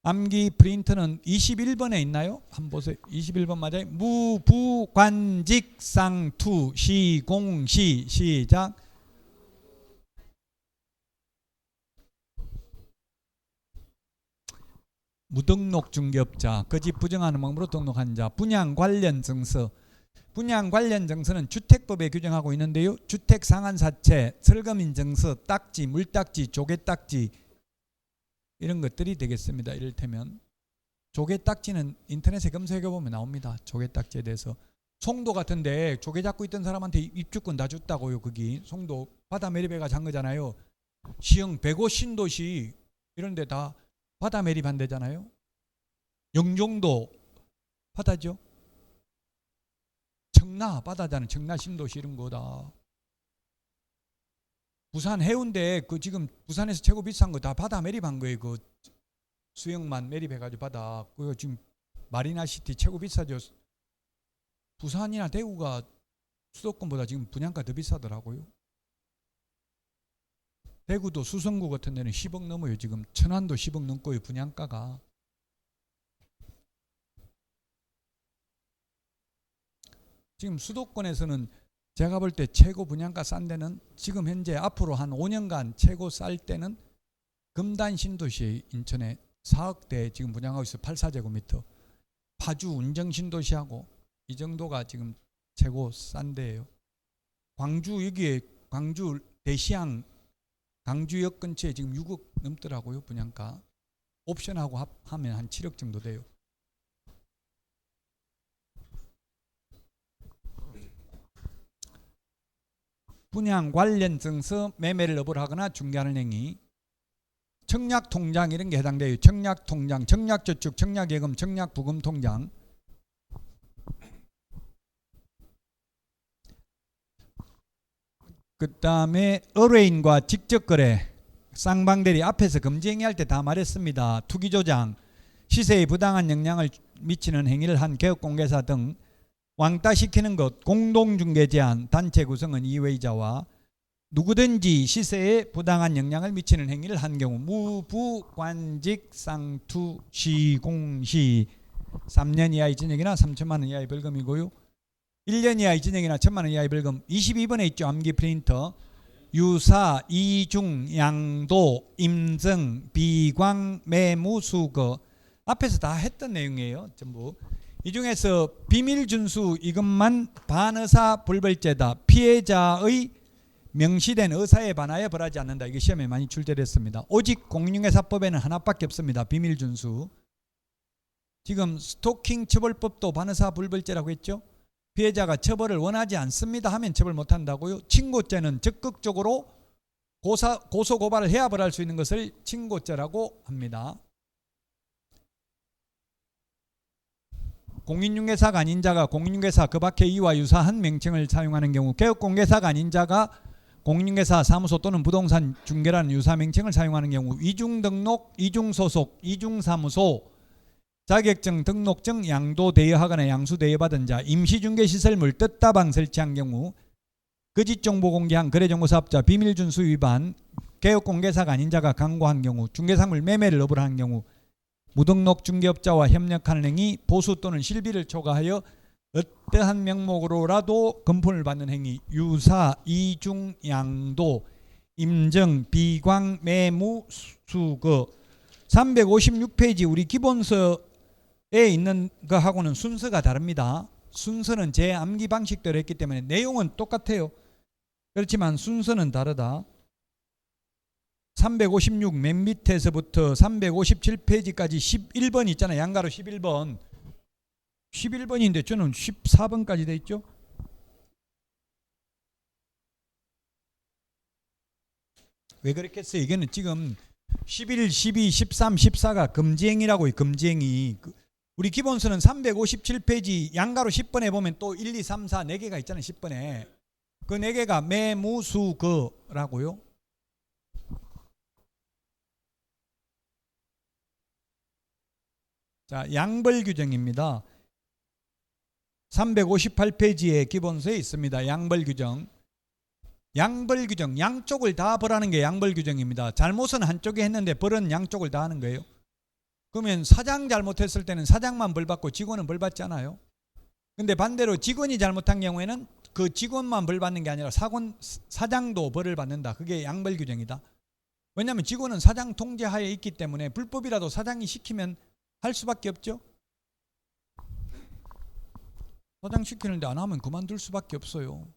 암기 프린트는 21번에 있나요? 한번 보세요. 21번 맞아요? 무부관직상투 시공시 시작. 무등록 중개업자, 거짓 부정하는 방법으로 등록한 자, 분양 관련 증서. 분양 관련 증서는 주택법에 규정하고 있는데요. 주택 상한사채, 설거민 증서, 딱지, 물딱지, 조개딱지 이런 것들이 되겠습니다. 이를테면 조개딱지는 인터넷에 검색해 보면 나옵니다. 조개딱지에 대해서. 송도 같은데 조개 잡고 있던 사람한테 입주권 다 줬다고요. 거기 송도 바다 매립해가 잔 거잖아요. 시흥 105 신도시 이런 데 다 바다 매립한대잖아요. 영종도 바다죠. 청라 바다잖아요. 청라 신도시 이런 거다. 부산 해운대 그 지금 부산에서 최고 비싼 거 다 바다 매립한 거예요. 그 수영만 매립해가지고 바다. 그거 지금 마리나시티 최고 비싸죠. 부산이나 대구가 수도권보다 지금 분양가 더 비싸더라고요. 대구도 수성구 같은 데는 10억 넘어요. 지금 천안도 10억 넘고요. 분양가가. 지금 수도권에서는 제가 볼 때 최고 분양가 싼 데는 지금 현재 앞으로 한 5년간 최고 쌀 때는 금단 신도시 인천에 4억대 지금 분양하고 있어요. 84제곱미터. 파주 운정 신도시하고 이 정도가 지금 최고 싼 데예요. 광주 여기에 광주 대시양 강주역 근처에 지금 6억 넘더라고요. 분양가. 옵션하고 합하면 한 7억 정도 돼요. 분양 관련 증서 매매를 여부하거나 중개하는 행위. 청약통장 이런 게 해당돼요. 청약통장, 청약저축, 청약예금, 청약부금통장. 그 다음에 의뢰인과 직접거래, 쌍방대리 앞에서 금지행위할 때 다 말했습니다. 투기조장, 시세에 부당한 영향을 미치는 행위를 한 개업공개사 등 왕따시키는 것, 공동중개 제한, 단체 구성은 이외의자와 누구든지 시세에 부당한 영향을 미치는 행위를 한 경우 무부관직 상투 시공시 3년 이하의 징역이나 3천만 원 이하의 벌금이고요. 1년 이하의 징역이나 1천만 원 이하의 벌금. 22번에 있죠. 암기 프린터. 유사, 이중, 양도, 임증, 비광, 매무, 수거. 앞에서 다 했던 내용이에요. 전부. 이 중에서 비밀 준수 이것만 반의사 불벌죄다. 피해자의 명시된 의사에 반하여 벌하지 않는다. 이게 시험에 많이 출제됐습니다. 오직 공인중개사법에는 하나밖에 없습니다. 비밀 준수. 지금 스토킹 처벌법도 반의사 불벌죄라고 했죠. 피해자가 처벌을 원하지 않습니다 하면 처벌 못한다고요. 친고죄는 적극적으로 고소고발을 해야 벌할 수 있는 것을 친고죄라고 합니다. 공인중개사가 아닌 자가 공인중개사 그 밖의 이와 유사한 명칭을 사용하는 경우, 개업공개사가 아닌 자가 공인중개사 사무소 또는 부동산 중개라는 유사 명칭을 사용하는 경우, 이중등록, 이중소속, 이중사무소, 자격증, 등록증 양도대여하거나 양수대여받은 자, 임시중개시설물 뜻다방 설치한 경우, 거짓정보 공개한 거래정보사업자 비밀준수 위반, 개업공개사가 아닌 자가 강고한 경우, 중개사물 매매를 여부를 한 경우, 무등록 중개업자와 협력하는 행위, 보수 또는 실비를 초과하여 어떠한 명목으로라도 금품을 받는 행위, 유사, 이중, 양도, 임정, 비광, 매무, 수거. 356페이지 우리 기본서에 있는 거하고는 순서가 다릅니다. 순서는 제 암기 방식대로 했기 때문에 내용은 똑같아요. 그렇지만 순서는 다르다. 356 맨 밑에서부터 357페이지까지 11번 있잖아요. 양가로 11번. 11번인데 저는 14번까지 돼 있죠. 왜 그렇겠어요? 이거는 지금 11, 12, 13, 14가 금지행위라고요. 금지행위. 우리 기본서는 357페이지 양가로 10번에 보면 또 1, 2, 3, 4 4개가 있잖아요. 10번에. 그 4개가 매무수거라고요. 자, 양벌 규정입니다. 358페이지에 기본서에 있습니다. 양벌 규정. 양벌 규정, 양쪽을 다 벌하는 게 양벌 규정입니다. 잘못은 한쪽이 했는데 벌은 양쪽을 다 하는 거예요. 그러면 사장 잘못했을 때는 사장만 벌받고 직원은 벌받지 않아요. 근데 반대로 직원이 잘못한 경우에는 그 직원만 벌받는 게 아니라 사장도 벌을 받는다. 그게 양벌 규정이다. 왜냐하면 직원은 사장 통제하에 있기 때문에 불법이라도 사장이 시키면 할 수밖에 없죠. 사장 시키는데 안 하면 그만둘 수밖에 없어요.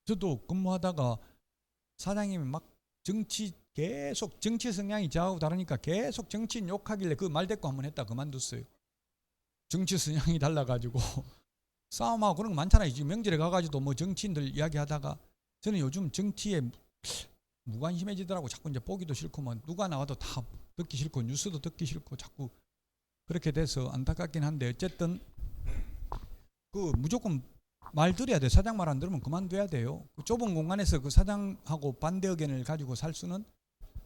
저도 근무하다가 사장님이 막 계속 정치 성향이 저하고 다르니까 계속 정치인 욕하길래 그 말대꾸 한번 했다 그만뒀어요. 정치 성향이 달라가지고 싸움하고 그런 거 많잖아요. 지금 명절에 가가지고 뭐 정치인들 이야기하다가 저는 요즘 정치에 무관심해지더라고. 자꾸 이제 보기도 싫고 뭐 누가 나와도 다 듣기 싫고 뉴스도 듣기 싫고 자꾸 그렇게 돼서 안타깝긴 한데 어쨌든 그 무조건 말 들어야 돼. 사장 말 안 들으면 그만둬야 돼요. 그 좁은 공간에서 그 사장하고 반대 의견을 가지고 살 수는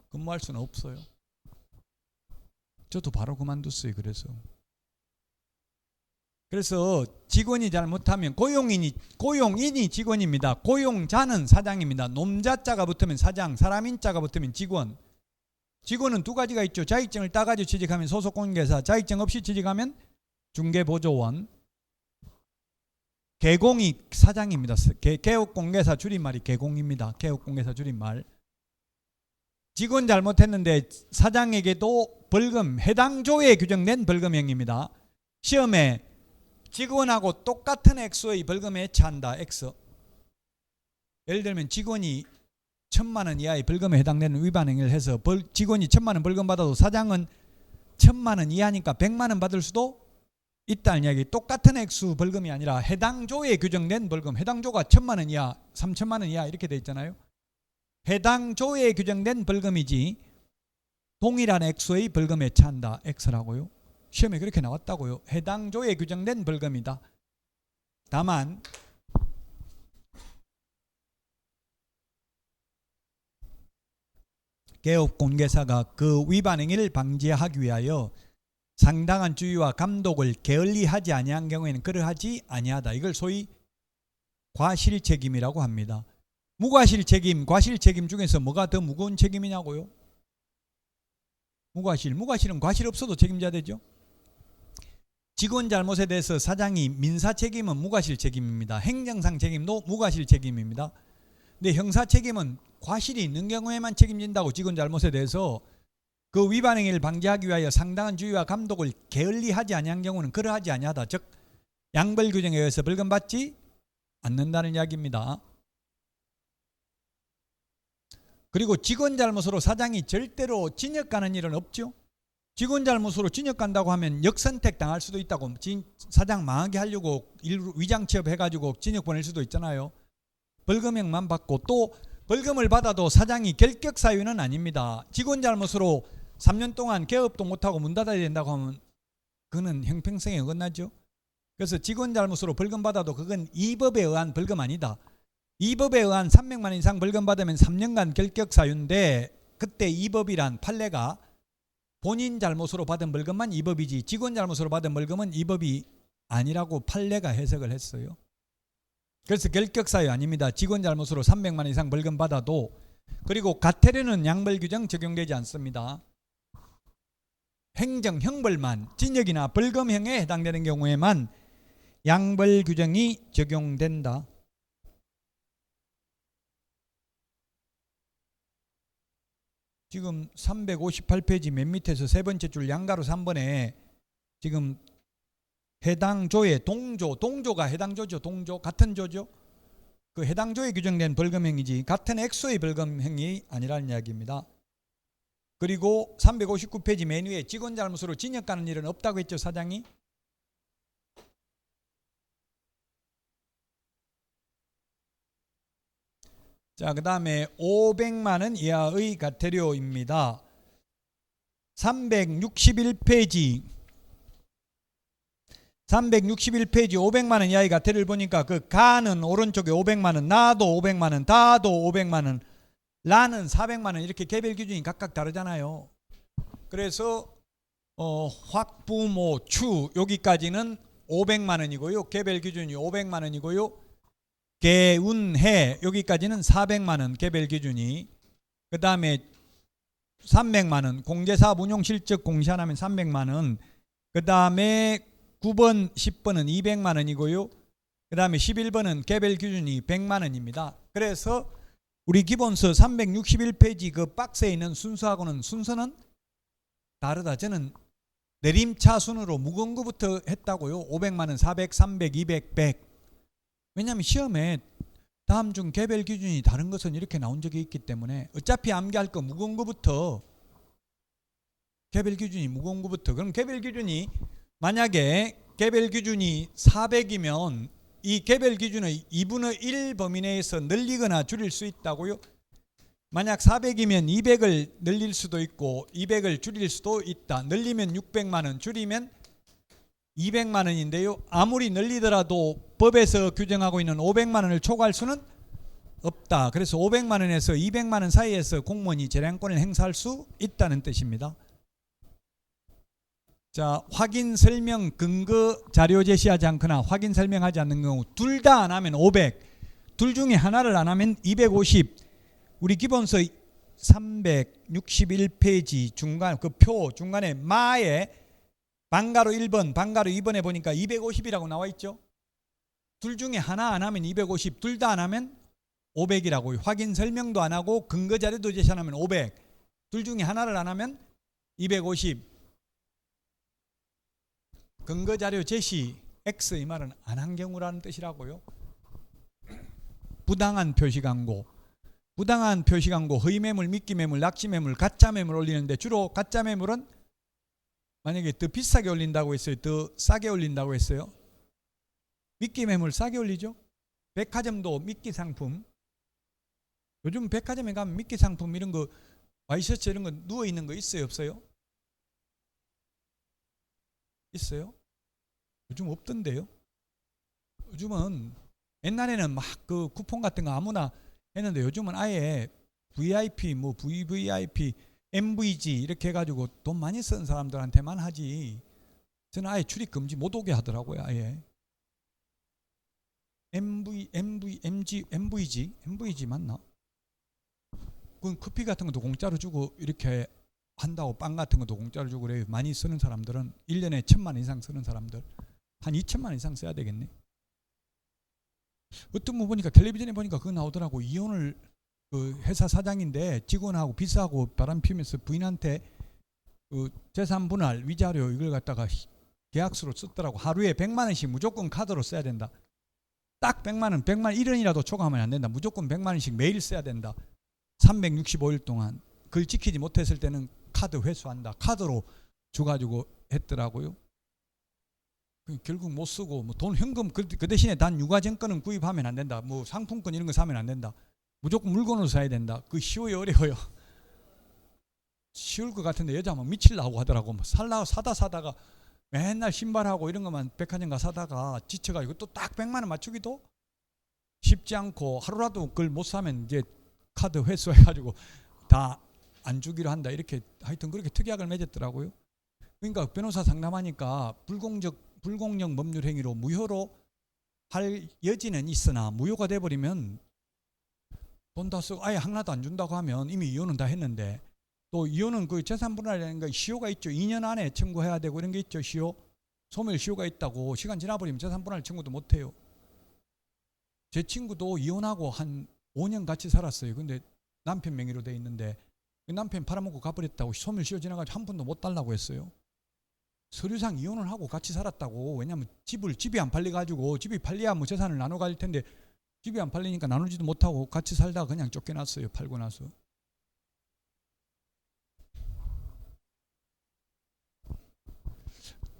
근무할 수는 없어요. 저도 바로 그만뒀어요. 그래서 직원이 잘못하면 고용인이 직원입니다. 고용자는 사장입니다. 놈자자가 붙으면 사장, 사람인자가 붙으면 직원. 직원은 두 가지가 있죠. 자격증을 따가지고 취직하면 소속공인중개사, 자격증 없이 취직하면 중개보조원, 개공이 사장입니다. 개업공개사 줄임말이 개공입니다. 개업공개사 줄임말. 직원 잘못했는데 사장에게도 벌금, 해당 조에 규정된 벌금형입니다. 시험에 직원하고 똑같은 액수의 벌금에 처한다. X. 예를 들면 직원이 1,000만 원 이하의 벌금에 해당되는 위반 행위를 해서 직원이 1,000만 원 벌금 받아도 사장은 1,000만 원 이하니까 100만 원 받을 수도 있다는 이야기. 똑같은 액수 벌금이 아니라 해당 조에 규정된 벌금. 해당 조가 1,000만 원 이하, 3,000만 원 이하 이렇게 돼 있잖아요. 해당 조에 규정된 벌금이지 동일한 액수의 벌금에 처한다. X라고요. 시험에 그렇게 나왔다고요. 해당 조에 규정된 벌금이다. 다만 개업공개사가 그 위반 행위를 방지하기 위하여 상당한 주의와 감독을 게을리하지 아니한 경우에는 그러하지 아니하다. 이걸 소위 과실책임이라고 합니다. 무과실책임, 과실책임 중에서 뭐가 더 무거운 책임이냐고요? 무과실은 과실 없어도 책임져야 되죠. 직원 잘못에 대해서 사장이 민사책임은 무과실책임입니다. 행정상 책임도 무과실책임입니다. 근데 형사책임은 과실이 있는 경우에만 책임진다고. 직원 잘못에 대해서 그 위반 행위를 방지하기 위하여 상당한 주의와 감독을 게을리하지 아니한 경우는 그러하지 아니하다. 즉 양벌 규정에 의해서 벌금 받지 않는다는 이야기입니다. 그리고 직원 잘못으로 사장이 절대로 징역 가는 일은 없죠. 직원 잘못으로 징역 간다고 하면 역선택 당할 수도 있다고. 사장 망하게 하려고 위장 취업해가지고 징역 보낼 수도 있잖아요. 벌금형만 받고, 또 벌금을 받아도 사장이 결격 사유는 아닙니다. 직원 잘못으로 3년 동안 개업도 못하고 문 닫아야 된다고 하면 그거는 형평성에 어긋나죠. 그래서 직원 잘못으로 벌금 받아도 그건 이 법에 의한 벌금 아니다. 이 법에 의한 300만 원 이상 벌금 받으면 3년간 결격 사유인데, 그때 이 법이란 판례가 본인 잘못으로 받은 벌금만 이 법이지 직원 잘못으로 받은 벌금은 이 법이 아니라고 판례가 해석을 했어요. 그래서 결격 사유 아닙니다. 직원 잘못으로 300만 원 이상 벌금 받아도. 그리고 가태료는 양벌 규정 적용되지 않습니다. 행정 형벌만, 징역이나 벌금형에 해당되는 경우에만 양벌 규정이 적용된다. 지금 358페이지 맨 밑에서 세 번째 줄 양가로 3번에 지금 해당 조의 동조가 해당 조죠. 동조 같은 조죠. 그 해당 조에 규정된 벌금형이지 같은 액수의 벌금형이 아니라는 이야기입니다. 그리고 359페이지 맨 위에 직원 잘못으로 징역 가는 일은 없다고 했죠, 사장이. 자, 그 다음에 500만 원 이하의 가태료입니다. 361페이지 500만 원 이하의 가태료를 보니까 그 가는 오른쪽에 500만 원, 나도 500만 원, 다도 500만 원, 라는 400만 원, 이렇게 개별 기준이 각각 다르잖아요. 그래서 확부모 추 여기까지는 500만 원이고요. 개별 기준이 500만 원이고요. 개운해 여기까지는 400만 원 개별 기준이. 그 다음에 300만 원 공제사업 운용 실적 공시하면 300만 원. 그 다음에 9번 10번은 200만 원이고요. 그 다음에 11번은 개별 기준이 100만 원입니다. 그래서 우리 기본서 361페이지 그 박스에 있는 순서는 다르다. 저는 내림차순으로 무거운 거부터 했다고요. 500만 원, 400, 300, 200, 100. 왜냐하면 시험에 다음 중 개별 기준이 다른 것은 이렇게 나온 적이 있기 때문에 어차피 암기할 거 무거운 거부터, 개별 기준이 무거운 거부터. 그럼 개별 기준이 만약에 개별 기준이 400이면 이 개별 기준의 2분의 1 범위 내에서 늘리거나 줄일 수 있다고요. 만약 400이면 200을 늘릴 수도 있고 200을 줄일 수도 있다. 늘리면 600만 원, 줄이면 200만 원인데요. 아무리 늘리더라도 법에서 규정하고 있는 500만 원을 초과할 수는 없다. 그래서 500만 원에서 200만 원 사이에서 공무원이 재량권을 행사할 수 있다는 뜻입니다. 자, 확인 설명 근거 자료 제시하지 않거나 확인 설명하지 않는 경우 둘 다 안 하면 500, 둘 중에 하나를 안 하면 250. 우리 기본서 361페이지 중간 그 표 중간에 마에 방가로 1번, 방가로 2번에 보니까 250이라고 나와 있죠. 둘 중에 하나 안 하면 250, 둘 다 안 하면 500이라고. 확인 설명도 안 하고 근거 자료도 제시 안 하면 500. 둘 중에 하나를 안 하면 250. 근거 자료 제시 X 이 말은 안 한 경우라는 뜻이라고요. 부당한 표시 광고. 부당한 표시 광고, 허위 매물, 미끼 매물, 낚시 매물, 가짜 매물 올리는데 주로 가짜 매물은 만약에 더 비싸게 올린다고 했어요? 더 싸게 올린다고 했어요? 미끼 매물 싸게 올리죠? 백화점도 미끼 상품. 요즘 백화점에 가면 미끼 상품 이런 거, 와이셔츠 이런 거 누워있는 거 있어요? 없어요? 있어요? 요즘 없던데요? 요즘은 옛날에는 막 그 쿠폰 같은 거 아무나 했는데 요즘은 아예 VIP, 뭐 VVIP, MVG 이렇게 해가지고 돈 많이 쓰는 사람들한테만 하지. 저는 아예 출입 금지 못 오게 하더라고요. 아예 MVG 맞나? 그 커피 같은 것도 공짜로 주고 이렇게 한다고. 빵 같은 것도 공짜로 주고 그래요. 많이 쓰는 사람들은 1년에 1,000만 원 이상 쓰는 사람들 한 2,000만 원 이상 써야 되겠네. 어떤 거 보니까 텔레비전에 보니까 그거 나오더라고. 이혼을 그 회사 사장인데 직원하고 비싸고 바람 피우면서 부인한테 그 재산 분할 위자료 이걸 갖다가 계약서로 썼더라고. 하루에 100만 원씩 무조건 카드로 써야 된다. 딱 100만 원, 100만 1원이라도 초과하면 안 된다. 무조건 100만 원씩 매일 써야 된다. 365일 동안. 그걸 지키지 못했을 때는 카드 회수한다. 카드로 줘가지고 했더라고요. 결국 못 쓰고 뭐 돈 현금 그 대신에 단 유가증권은 구입하면 안 된다. 뭐 상품권 이런 거 사면 안 된다. 무조건 물건으로 사야 된다. 그 쉬워요, 어려워요? 쉬울 것 같은데 여자 막 미칠라고 하더라고. 뭐 사다가 맨날 신발하고 이런 것만 백화점 가 사다가 지쳐가지고 또 딱 100만 원 맞추기도 쉽지 않고 하루라도 그걸 못 사면 이제 카드 회수해가지고 다 안 주기로 한다. 이렇게 하여튼 그렇게 특약을 맺었더라고요. 그러니까 변호사 상담하니까 불공정 법률 행위로 무효로 할 여지는 있으나 무효가 돼버리면 돈 다 쓰고 아예 하나도 안 준다고 하면 이미 이혼은 다 했는데, 또 이혼은 그 재산분할이라는 거 시효가 있죠. 2년 안에 청구해야 되고 이런 게 있죠. 시효, 소멸 시효가 있다고. 시간 지나버리면 재산분할 청구도 못해요. 제 친구도 이혼하고 한 5년 같이 살았어요. 근데 남편 명의로 돼 있는데 남편 팔아먹고 가버렸다고 소멸 시효 지나가지고 한 푼도 못 달라고 했어요. 서류상 이혼을 하고 같이 살았다고. 왜냐하면 집이 안 팔려가지고, 집이 팔려야 뭐 재산을 나눠 가질 텐데 집이 안 팔리니까 나누지도 못하고 같이 살다가 그냥 쫓겨났어요. 팔고 나서.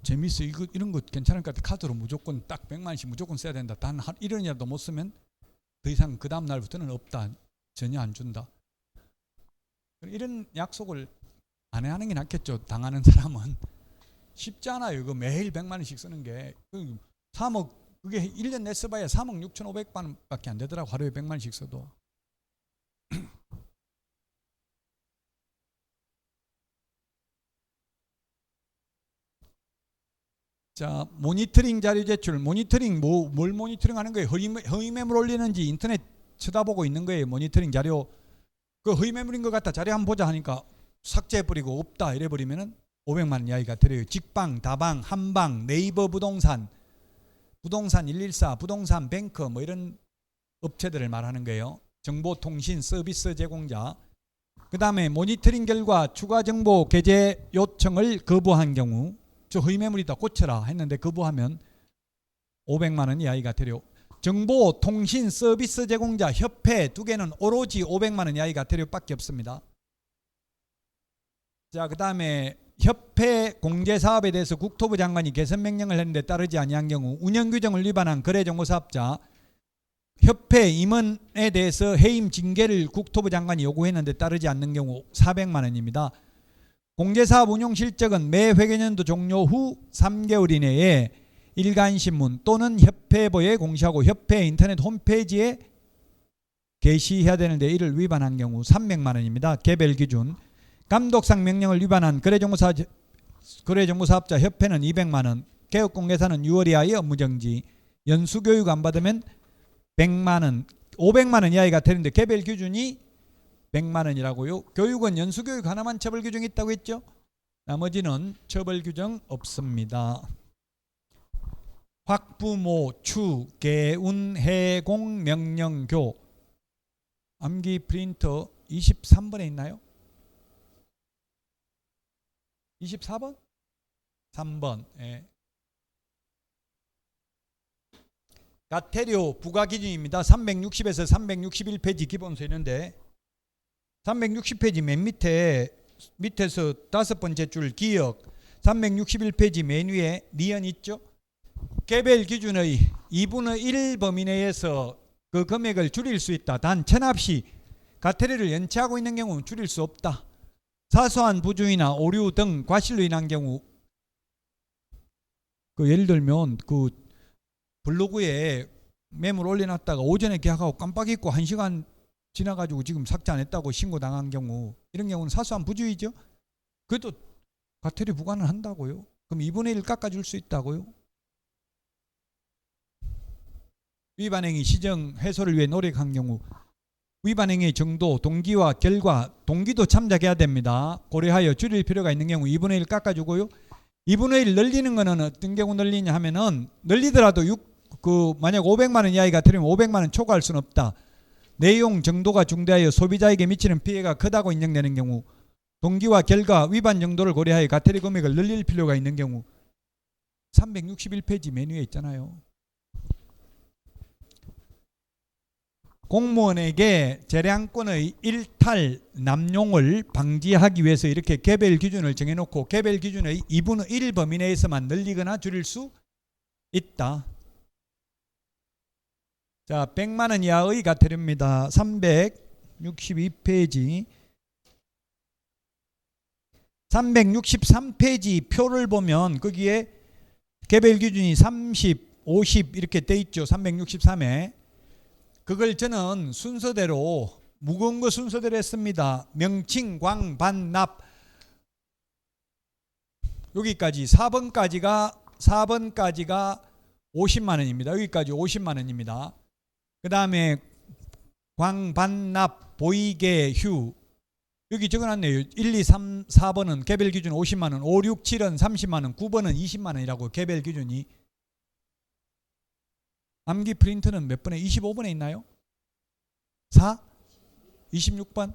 재밌어. 이런 거 괜찮을 것 같아. 카드로 무조건 딱 100만 원씩 무조건 써야 된다. 단 1원이라도 못 쓰면 더 이상 그 다음 날부터는 없다. 전혀 안 준다. 이런 약속을 안 하는 게 낫겠죠. 당하는 사람은. 쉽지 않아요. 이거 매일 100만 원씩 쓰는 게. 3억, 그게 1년 내 써봐야 3억 6,500만 원밖에 안 되더라고. 하루에 100만 원씩 써도. 자, 모니터링 자료 제출. 모니터링 뭘 모니터링 하는 거예요? 허위 매물 올리는지 인터넷 쳐다보고 있는 거예요. 모니터링 자료. 그 허위 매물인 것 같다. 자료 한번 보자 하니까 삭제해버리고 없다 이래버리면은 500만 원 이하가 들어요. 직방, 다방, 한방, 네이버 부동산 114, 부동산 뱅크 뭐 이런 업체들을 말하는 거예요. 정보통신 서비스 제공자. 그 다음에 모니터링 결과 추가 정보 게재 요청을 거부한 경우, 저 허위 매물이다 고쳐라 했는데 거부하면 500만 원 이하가 들어요. 정보통신 서비스 제공자 협회 두 개는 오로지 500만 원 이하가 들어요 밖에 없습니다. 자, 그 다음에 협회 공제사업에 대해서 국토부 장관이 개선 명령을 했는데 따르지 아니한 경우, 운영규정을 위반한 거래정보사업자 협회 임원에 대해서 해임 징계를 국토부 장관이 요구했는데 따르지 않는 경우 400만 원입니다. 공제사업 운용 실적은 매 회계연도 종료 후 3개월 이내에 일간신문 또는 협회보에 공시하고 협회 인터넷 홈페이지에 게시해야 되는데 이를 위반한 경우 300만 원입니다. 개별 기준. 감독상 명령을 위반한 거래정보사업자 협회는 200만 원, 개업공개사는 6월 이하의 업무정지, 연수교육 안 받으면 100만 원, 500만 원 이하가 되는데 개별 기준이 100만 원이라고요. 교육은 연수교육 하나만 처벌 규정이 있다고 했죠. 나머지는 처벌 규정 없습니다. 확부모, 추, 개운, 해공, 명령, 교. 암기 프린터 23번에 있나요? 24번? 3번. 예. 가태료 부과 기준입니다. 360에서 361페이지 기본서 있는데 360페이지 맨 밑에서 5번째 줄 기억 361페이지 맨 위에 니은 있죠? 개별 기준의 2분의 1 범위 내에서 그 금액을 줄일 수 있다. 단 체납시 가태료를 연체하고 있는 경우는 줄일 수 없다. 사소한 부주의나 오류 등 과실로 인한 경우 예를 들면 블로그에 매물 올려놨다가 오전에 계약하고 깜빡 잊고 1시간 지나가지고 지금 삭제 안 했다고 신고당한 경우 이런 경우는 사소한 부주의죠. 그래도 가태료 부과는 한다고요. 그럼 2분의 1 깎아줄 수 있다고요. 위반행위 시정 해소를 위해 노력한 경우 위반행위의 정도, 동기와 결과, 동기도 참작해야 됩니다. 고려하여 줄일 필요가 있는 경우 2분의 1 깎아주고요. 2분의 1 늘리는 거는 어떤 경우 늘리냐 하면은 늘리더라도 만약 500만 원 이하의 가태료면 500만 원 초과할 수는 없다. 내용 정도가 중대하여 소비자에게 미치는 피해가 크다고 인정되는 경우 동기와 결과, 위반 정도를 고려하여 가태료 금액을 늘릴 필요가 있는 경우 361페이지 맨 위에 있잖아요. 공무원에게 재량권의 일탈, 남용을 방지하기 위해서 이렇게 개별 기준을 정해놓고 개별 기준의 2분의 1 범위 내에서만 늘리거나 줄일 수 있다. 자, 100만 원 이하의 가태료입니다. 362페이지 363페이지 표를 보면 거기에 개별 기준이 30, 50 이렇게 돼 있죠. 363에 그걸 저는 순서대로 무거운 거 순서대로 했습니다. 명칭, 광, 반, 납 여기까지 4번까지가 50만 원입니다. 여기까지 50만 원입니다. 그 다음에 광, 반, 납, 보이게, 휴 여기 적어놨네요. 1, 2, 3, 4번은 개별 기준 50만 원, 5, 6, 7은 30만 원, 9번은 20만 원이라고 개별 기준이. 암기 프린트는 몇 번에? 25번에 있나요? 4? 26번?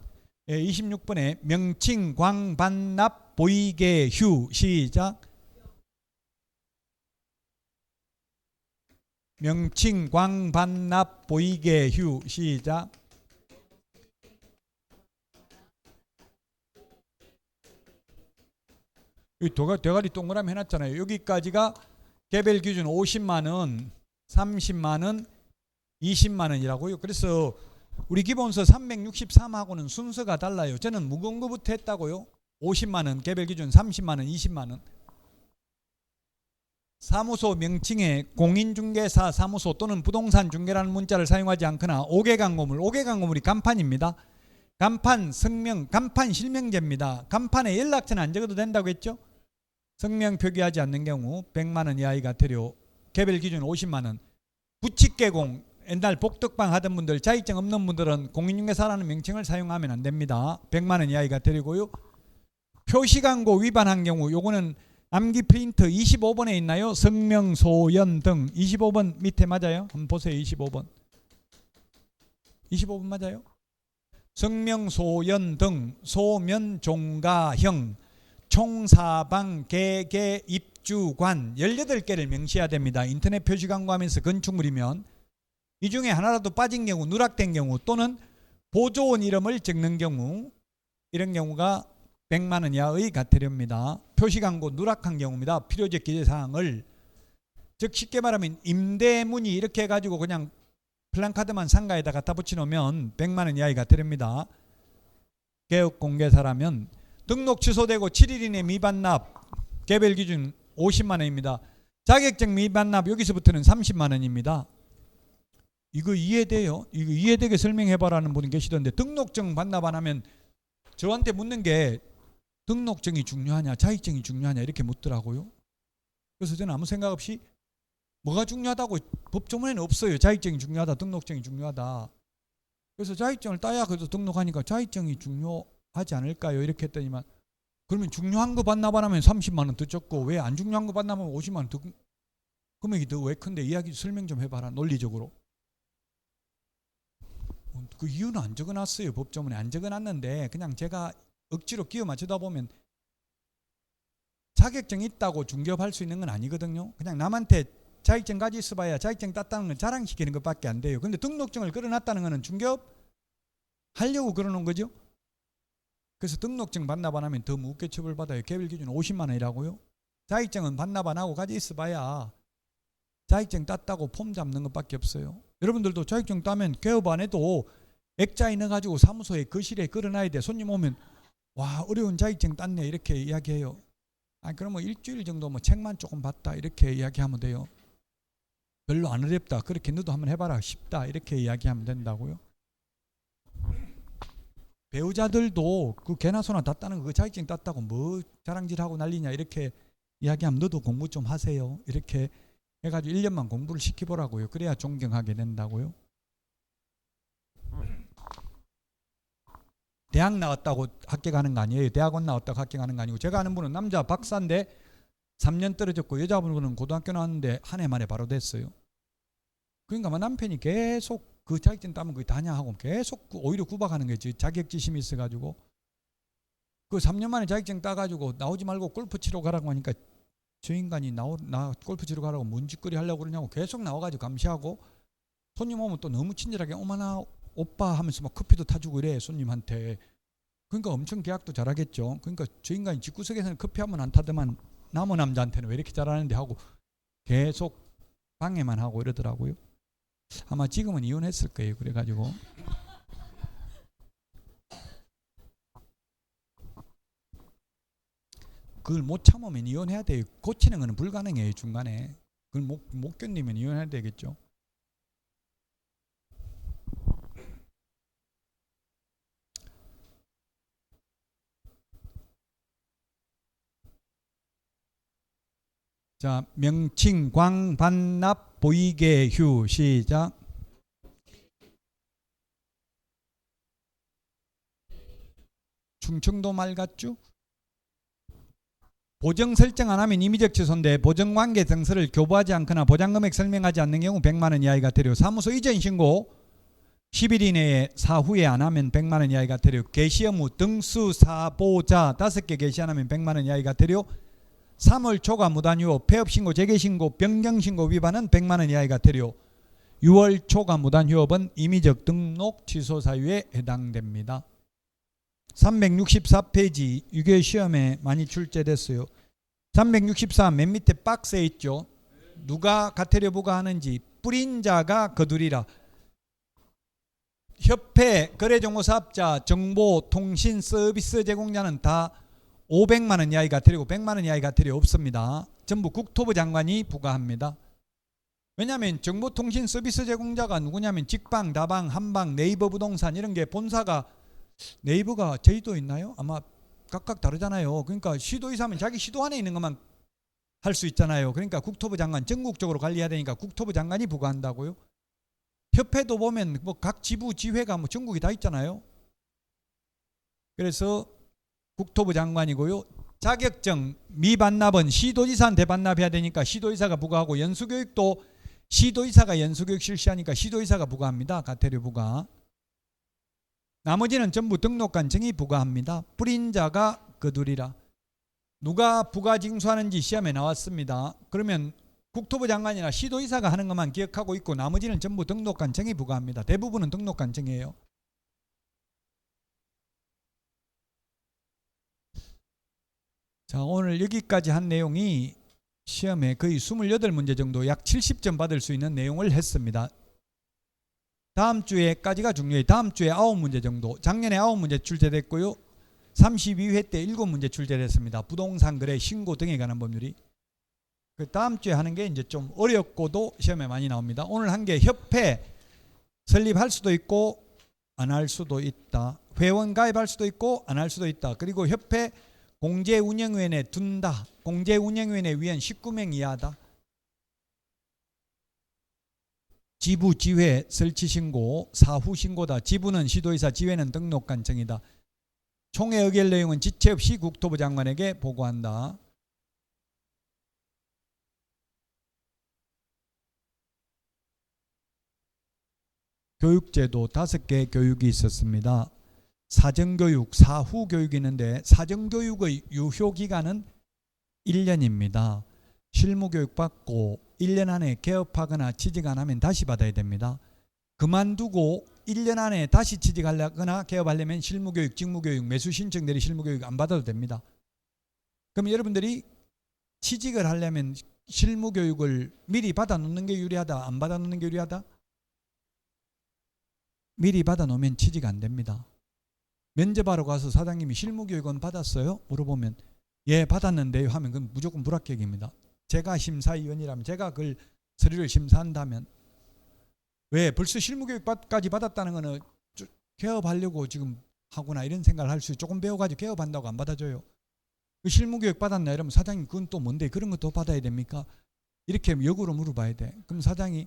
예, 26번에 명칭, 광, 반, 납, 보이게, 휴. 시작. 명칭, 광, 반, 납, 보이게, 휴. 시작. 여기 대가리 동그라미 해놨잖아요. 여기까지가 개별 기준 50만 원, 30만 원, 20만 원이라고요. 그래서 우리 기본서 363하고는 순서가 달라요. 저는 무거운 거부터 했다고요. 50만 원 개별 기준, 30만 원, 20만 원. 사무소 명칭에 공인중개사 사무소 또는 부동산 중개라는 문자를 사용하지 않거나 5개 광고물, 5개 광고물이 간판입니다. 간판, 성명, 간판 실명제입니다. 간판에 연락처는 안 적어도 된다고 했죠. 성명 표기하지 않는 경우 100만 원 이하의 가태료, 개별 기준 50만 원. 부칙개공, 옛날 복덕방 하던 분들, 자격증 없는 분들은 공인중개사라는 명칭을 사용하면 안 됩니다. 100만 원 이하의 가태료고요. 표시광고 위반한 경우 요거는 암기 프린트 25번에 있나요? 성명, 소연 등 25번 밑에 맞아요? 한번 보세요. 25번 맞아요? 성명, 소연 등 소면, 종가형, 총사방, 개개, 입주관 18개를 명시해야 됩니다. 인터넷 표시 광고하면서 건축물이면 이 중에 하나라도 빠진 경우, 누락된 경우 또는 보조원 이름을 적는 경우 이런 경우가 100만 원 이하의 가태료입니다. 표시 광고 누락한 경우입니다. 필요적 기재사항을 즉 쉽게 말하면 임대문의 이렇게 해가지고 그냥 플랜카드만 상가에다 갖다 붙여놓으면 100만 원 이하의 가태료입니다. 개업공개사라면 등록 취소되고 7일 이내 미반납 개별 기준 50만 원입니다. 자격증 미반납 여기서부터는 30만 원입니다. 이거 이해돼요? 이거 이해되게 설명해봐라는 분이 계시던데 등록증 반납 안 하면 저한테 묻는 게 등록증이 중요하냐 자격증이 중요하냐 이렇게 묻더라고요. 그래서 저는 아무 생각 없이 뭐가 중요하다고 법조문에는 없어요. 자격증이 중요하다 등록증이 중요하다. 그래서 자격증을 따야 그래도 등록하니까 자격증이 중요하지 않을까요? 이렇게 했더니만 그러면 중요한 거 반납하면 30만 원 더 적고 왜 안 중요한 거 반납하면 50만 원 더 금액이 더 왜 큰데 이야기 설명 좀 해봐라 논리적으로. 그 이유는 안 적어놨어요. 법조문에 안 적어놨는데 그냥 제가 억지로 끼워 맞추다 보면 자격증 있다고 중개업할 수 있는 건 아니거든요. 그냥 남한테 자격증 가지고 있어봐야 자격증 땄다는 건 자랑시키는 것밖에 안 돼요. 근데 등록증을 걸어놨다는 거는 중개업 하려고 걸어놓은 거죠. 그래서 등록증 반납 안 하면 더 무겁게 처벌받아요. 개별 기준 50만 원이라고요. 자격증은 반납 안 하고 가지고 있어봐야 자격증 땄다고 폼 잡는 것밖에 없어요. 여러분들도 자격증 따면 개업 안 해도 액자에 넣어가지고 사무소에 거실에 걸어놔야 돼. 손님 오면 와 어려운 자격증 땄네 이렇게 이야기해요. 그러면 일주일 정도 뭐 책만 조금 봤다 이렇게 이야기하면 돼요. 별로 안 어렵다. 그렇게 너도 한번 해봐라. 쉽다. 이렇게 이야기하면 된다고요. 배우자들도 그 개나 소나 땄다는 거 자격증 땄다고 뭐 자랑질하고 난리냐 이렇게 이야기하면 너도 공부 좀 하세요. 이렇게 해가지고 1년만 공부를 시켜보라고요. 그래야 존경하게 된다고요. 대학 나왔다고 합격하는 거 아니에요. 대학원 나왔다고 합격하는 거 아니고 제가 아는 분은 남자 박사인데 3년 떨어졌고 여자분은 고등학교 나왔는데 한 해 만에 바로 됐어요. 그러니까 남편이 계속 그 자격증 따면 그게 다냐 하고 계속 오히려 구박하는 거지. 자격지심이 있어가지고 그 3년 만에 자격증 따가지고 나오지 말고 골프 치러 가라고 하니까 저 인간이 나 골프 치러 가라고 뭔 짓거리 하려고 그러냐고 계속 나와가지고 감시하고 손님 오면 또 너무 친절하게 어머나 오빠 하면서 막 커피도 타주고 이래 손님한테. 그러니까 엄청 계약도 잘하겠죠. 그러니까 저 인간이 집구석에서는 커피 한 번 안 타더만 남은 남자한테는 왜 이렇게 잘하는데 하고 계속 방해만 하고 이러더라고요. 아마 지금은 이혼했을 거예요. 그래가지고 그걸 못 참으면 이혼해야 돼요. 고치는 건 불가능해요. 중간에 그걸 못 견디면 이혼해야 되겠죠. 자, 명칭, 광, 반납, 보이게, 휴. 시작. 충청도 말 같죠? 보정 설정 안 하면 임의적 취소인데 보정관계 증서를 교부하지 않거나 보장금액 설명하지 않는 경우 100만 원 이하의 과태료. 사무소 이전 신고 10일 이내에 사후에 안 하면 100만 원 이하의 과태료. 개시 의무 등수 사보자 5개 개시 안 하면 100만 원 이하의 과태료. 3월 초과 무단휴업, 폐업신고, 재개신고, 변경신고 위반은 100만 원 이하의 과태료. 6월 초과 무단휴업은 임의적 등록 취소 사유에 해당됩니다. 364페이지 유교 시험에 많이 출제됐어요. 364 맨 밑에 박스에 있죠. 누가 과태료 부과하는지 뿌린 자가 거두리라. 협회, 거래정보사업자, 정보통신 서비스 제공자는 다 500만 원 이하의 과태료고 100만 원 이하의 과태료 없습니다. 전부 국토부 장관이 부과합니다. 왜냐하면 정보통신 서비스 제공자가 누구냐면 직방, 다방, 한방, 네이버 부동산 이런 게 본사가 네이버가 제주도에 있나요? 아마 각각 다르잖아요. 그러니까 시도의사면 자기 시도 안에 있는 것만 할 수 있잖아요. 그러니까 국토부 장관 전국적으로 관리해야 되니까 국토부 장관이 부과한다고요. 협회도 보면 뭐 각 지부 지회가 뭐 전국이 다 있잖아요. 그래서 국토부 장관이고요. 자격증 미반납은 시도지사한테 반납해야 되니까 시도지사가 부과하고 연수교육도 시도지사가 연수교육 실시하니까 시도지사가 부과합니다. 과태료 부과. 나머지는 전부 등록관청이 부과합니다. 뿌린 자가 거두리라. 누가 부과징수하는지 시험에 나왔습니다. 그러면 국토부 장관이나 시도지사가 하는 것만 기억하고 있고 나머지는 전부 등록관청이 부과합니다. 대부분은 등록관청이에요. 자, 오늘 여기까지 한 내용이 시험에 거의 28문제 정도 약 70점 받을 수 있는 내용을 했습니다. 다음 주에까지가 중요해요. 다음 주에 9문제 정도. 작년에 9문제 출제됐고요. 32회 때 7문제 출제됐습니다. 부동산 거래 신고 등에 관한 법률이. 그 다음 주에 하는 게 이제 좀 어렵고도 시험에 많이 나옵니다. 오늘 한 게 협회 설립할 수도 있고 안 할 수도 있다. 회원 가입할 수도 있고 안 할 수도 있다. 그리고 협회 공제운영위원회 둔다. 공제운영위원회 위원 19명 이하다. 지부 지회 설치 신고 사후 신고다. 지부는 시도의사, 지회는 등록관청이다. 총회 의결 내용은 지체 없이 국토부 장관에게 보고한다. 교육제도 5개 교육이 있었습니다. 사정교육, 사후교육이 있는데 사정교육의 유효기간은 1년입니다. 실무교육 받고 1년 안에 개업하거나 취직 안 하면 다시 받아야 됩니다. 그만두고 1년 안에 다시 취직하거나 개업하려면 실무교육, 직무교육, 매수 신청 대리 실무교육 안 받아도 됩니다. 그럼 여러분들이 취직을 하려면 실무교육을 미리 받아놓는 게 유리하다, 안 받아놓는 게 유리하다? 미리 받아놓으면 취직 안 됩니다. 면접하러 가서 사장님이 실무교육은 받았어요? 물어보면 예 받았는데요 하면 그건 무조건 불합격입니다. 제가 심사위원이라면 제가 그걸 서류를 심사한다면 왜 벌써 실무교육까지 받았다는 거는 개업하려고 지금 하구나 이런 생각을 할 수 조금 배워가지고 개업한다고 안 받아줘요. 그 실무교육 받았나 이러면 사장님 그건 또 뭔데 그런 것도 받아야 됩니까? 이렇게 역으로 물어봐야 돼. 그럼 사장이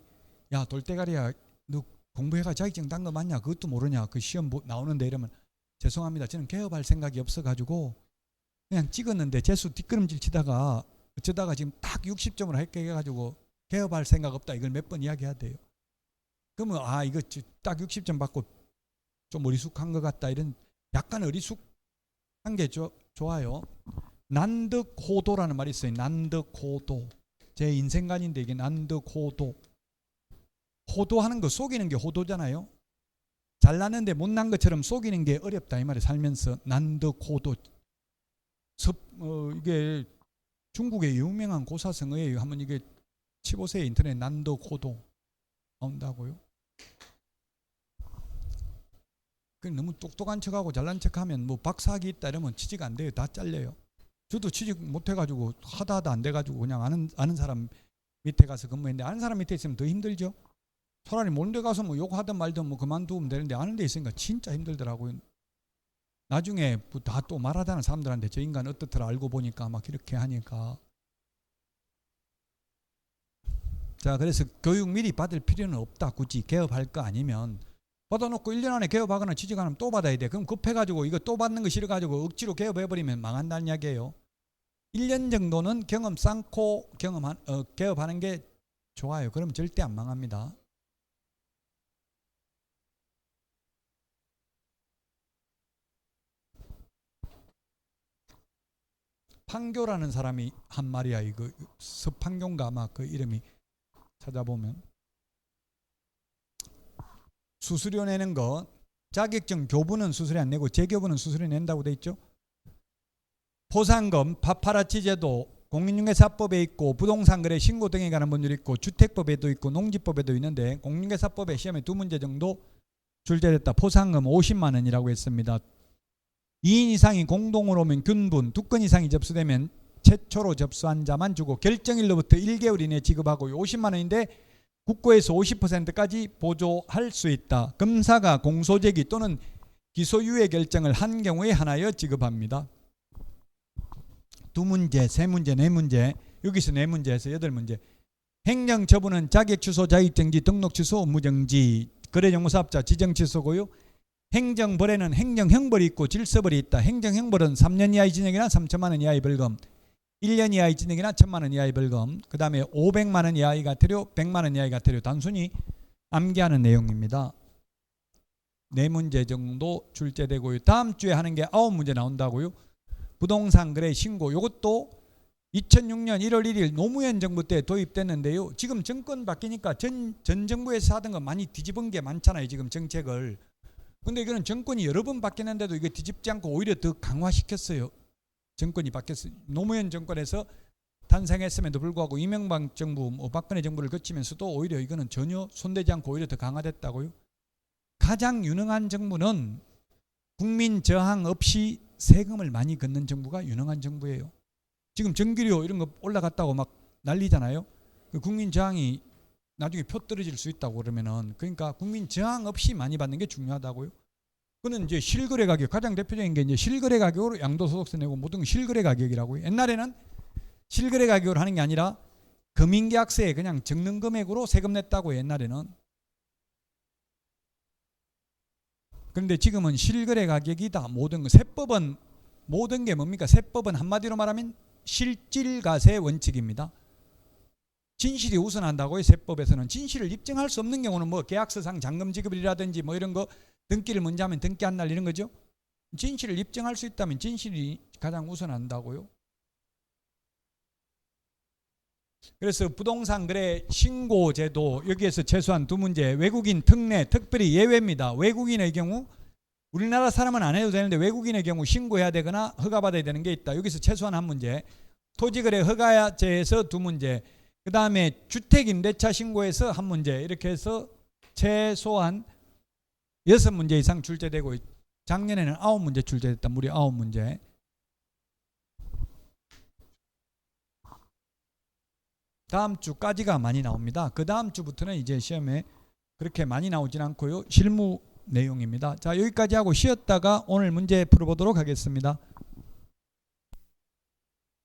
야 돌대가리야 너 공부해가 자격증 딴 거 맞냐? 그것도 모르냐? 그 시험 나오는데 이러면 죄송합니다. 저는 개업할 생각이 없어가지고 그냥 찍었는데 재수 뒷걸음질 치다가 어쩌다가 지금 딱 60점으로 합격해가지고 개업할 생각 없다. 이걸 몇 번 이야기해야 돼요. 그러면 아 이거 딱 60점 받고 좀 어리숙한 것 같다. 이런 약간 어리숙한 게 좋아요. 난득호도라는 말이 있어요. 난득호도. 제 인생관인데 이게 난득호도. 호도하는 거 속이는 게 호도잖아요. 잘났는데 못난 것처럼 속이는 게 어렵다 이 말이 살면서 난득호도. 이게 중국의 유명한 고사성어예요. 한번 이게 치보세요. 인터넷 난득호도 나온다고요. 너무 똑똑한 척하고 잘난 척하면 뭐 박사학위 있다 이러면 취직 안 돼요. 다 잘려요. 저도 취직 못해가지고 하다 안 돼가지고 그냥 아는 사람 밑에 가서 근무했는데 아는 사람 밑에 있으면 더 힘들죠. 차라리 먼 데 가서 뭐 욕하든 말든 뭐 그만두면 되는데 아는 데 있으니까 진짜 힘들더라고요. 나중에 다 또 말하다는 사람들한테 저 인간 어떻더라 알고 보니까 막 이렇게 하니까. 자, 그래서 교육 미리 받을 필요는 없다. 굳이 개업할 거 아니면 받아놓고 1년 안에 개업하거나 취직하면 또 받아야 돼. 그럼 급해가지고 이거 또 받는 거 싫어가지고 억지로 개업해버리면 망한다는 이야기예요. 1년 정도는 경험 쌓고 개업하는 게 좋아요. 그럼 절대 안 망합니다. 판교라는 사람이 한 말이야. 이거 서판교인가 아마 그 이름이 찾아보면 수수료 내는 거 자격증 교부는 수수료 안 내고 재교부는 수수료 낸다고 돼 있죠. 포상금 파파라치 제도 공인중개사법에 있고 부동산 거래 신고 등에 관한 법률이 있고 주택법에도 있고 농지법에도 있는데 공인중개사법에 시험에 2문제 정도 출제됐다. 포상금 50만 원이라고 했습니다. 2인 이상이 공동으로 오면 균분, 2건 이상이 접수되면 최초로 접수한 자만 주고 결정일로부터 1개월 이내에 지급하고 50만 원인데 국고에서 50%까지 보조할 수 있다. 검사가 공소제기 또는 기소유예 결정을 한 경우에 하나여 지급합니다. 2문제, 3문제, 4문제, 여기서 4문제에서 8문제. 행정 처분은 자격 취소, 자격정지, 등록 취소, 업무정지, 거래정보사업자 지정 취소고요. 행정벌에는 행정형벌이 있고 질서벌이 있다. 행정형벌은 3년 이하의 징역이나 3천만 원 이하의 벌금, 1년 이하의 징역이나 1,000만 원 이하의 벌금, 그 다음에 500만 원 이하의 과태료, 100만 원 이하의 과태료. 단순히 암기하는 내용입니다. 4문제 정도 출제되고요. 다음 주에 하는 게 9문제 나온다고요. 부동산 거래 신고, 이것도 2006년 1월 1일 노무현 정부 때 도입됐는데요. 지금 정권 바뀌니까 전 정부에서 하던 거 많이 뒤집은 게 많잖아요. 지금 정책을. 근데 이거는 정권이 여러 번 바뀌는데도 이거 뒤집지 않고 오히려 더 강화시켰어요. 정권이 바뀌었어요. 노무현 정권에서 탄생했음에도 불구하고 이명박 정부, 박근혜 정부를 거치면서도 오히려 이거는 전혀 손대지 않고 오히려 더 강화됐다고요. 가장 유능한 정부는 국민 저항 없이 세금을 많이 걷는 정부가 유능한 정부예요. 지금 전기료 이런 거 올라갔다고 막 난리잖아요. 국민 저항이 나중에 표 떨어질 수 있다고 그러면은, 그러니까 국민 저항 없이 많이 받는 게 중요하다고요. 그는 이제 실거래 가격, 가장 대표적인 게 이제 실거래 가격으로 양도소득세 내고 모든 실거래 가격이라고요. 옛날에는 실거래 가격으로 하는 게 아니라 금융계약서에 그냥 적는 금액으로 세금 냈다고. 옛날에는 그런데 지금은 실거래 가격이다. 모든 거. 세법은 모든 게 뭡니까? 세법은 한마디로 말하면 실질과세 원칙입니다. 진실이 우선한다고요. 세법에서는 진실을 입증할 수 없는 경우는 뭐 계약서상 잔금 지급이라든지 뭐 이런 거 등기를 먼저 하면 등기 안 날 이런 거죠. 진실을 입증할 수 있다면 진실이 가장 우선한다고요. 그래서 부동산 거래 신고 제도 여기에서 최소한 두 문제, 외국인 특례 특별히 예외입니다. 외국인의 경우 우리나라 사람은 안 해도 되는데 외국인의 경우 신고해야 되거나 허가받아야 되는 게 있다. 여기서 최소한 한 문제, 토지거래 허가제에서 두 문제, 그 다음에 주택임대차 신고에서 한 문제, 이렇게 해서 최소한 6문제 이상 출제되고 작년에는 9문제 출제됐다. 무려 9문제. 다음 주까지가 많이 나옵니다. 그 다음 주부터는 이제 시험에 그렇게 많이 나오진 않고요. 실무 내용입니다. 자, 여기까지 하고 쉬었다가 오늘 문제 풀어보도록 하겠습니다.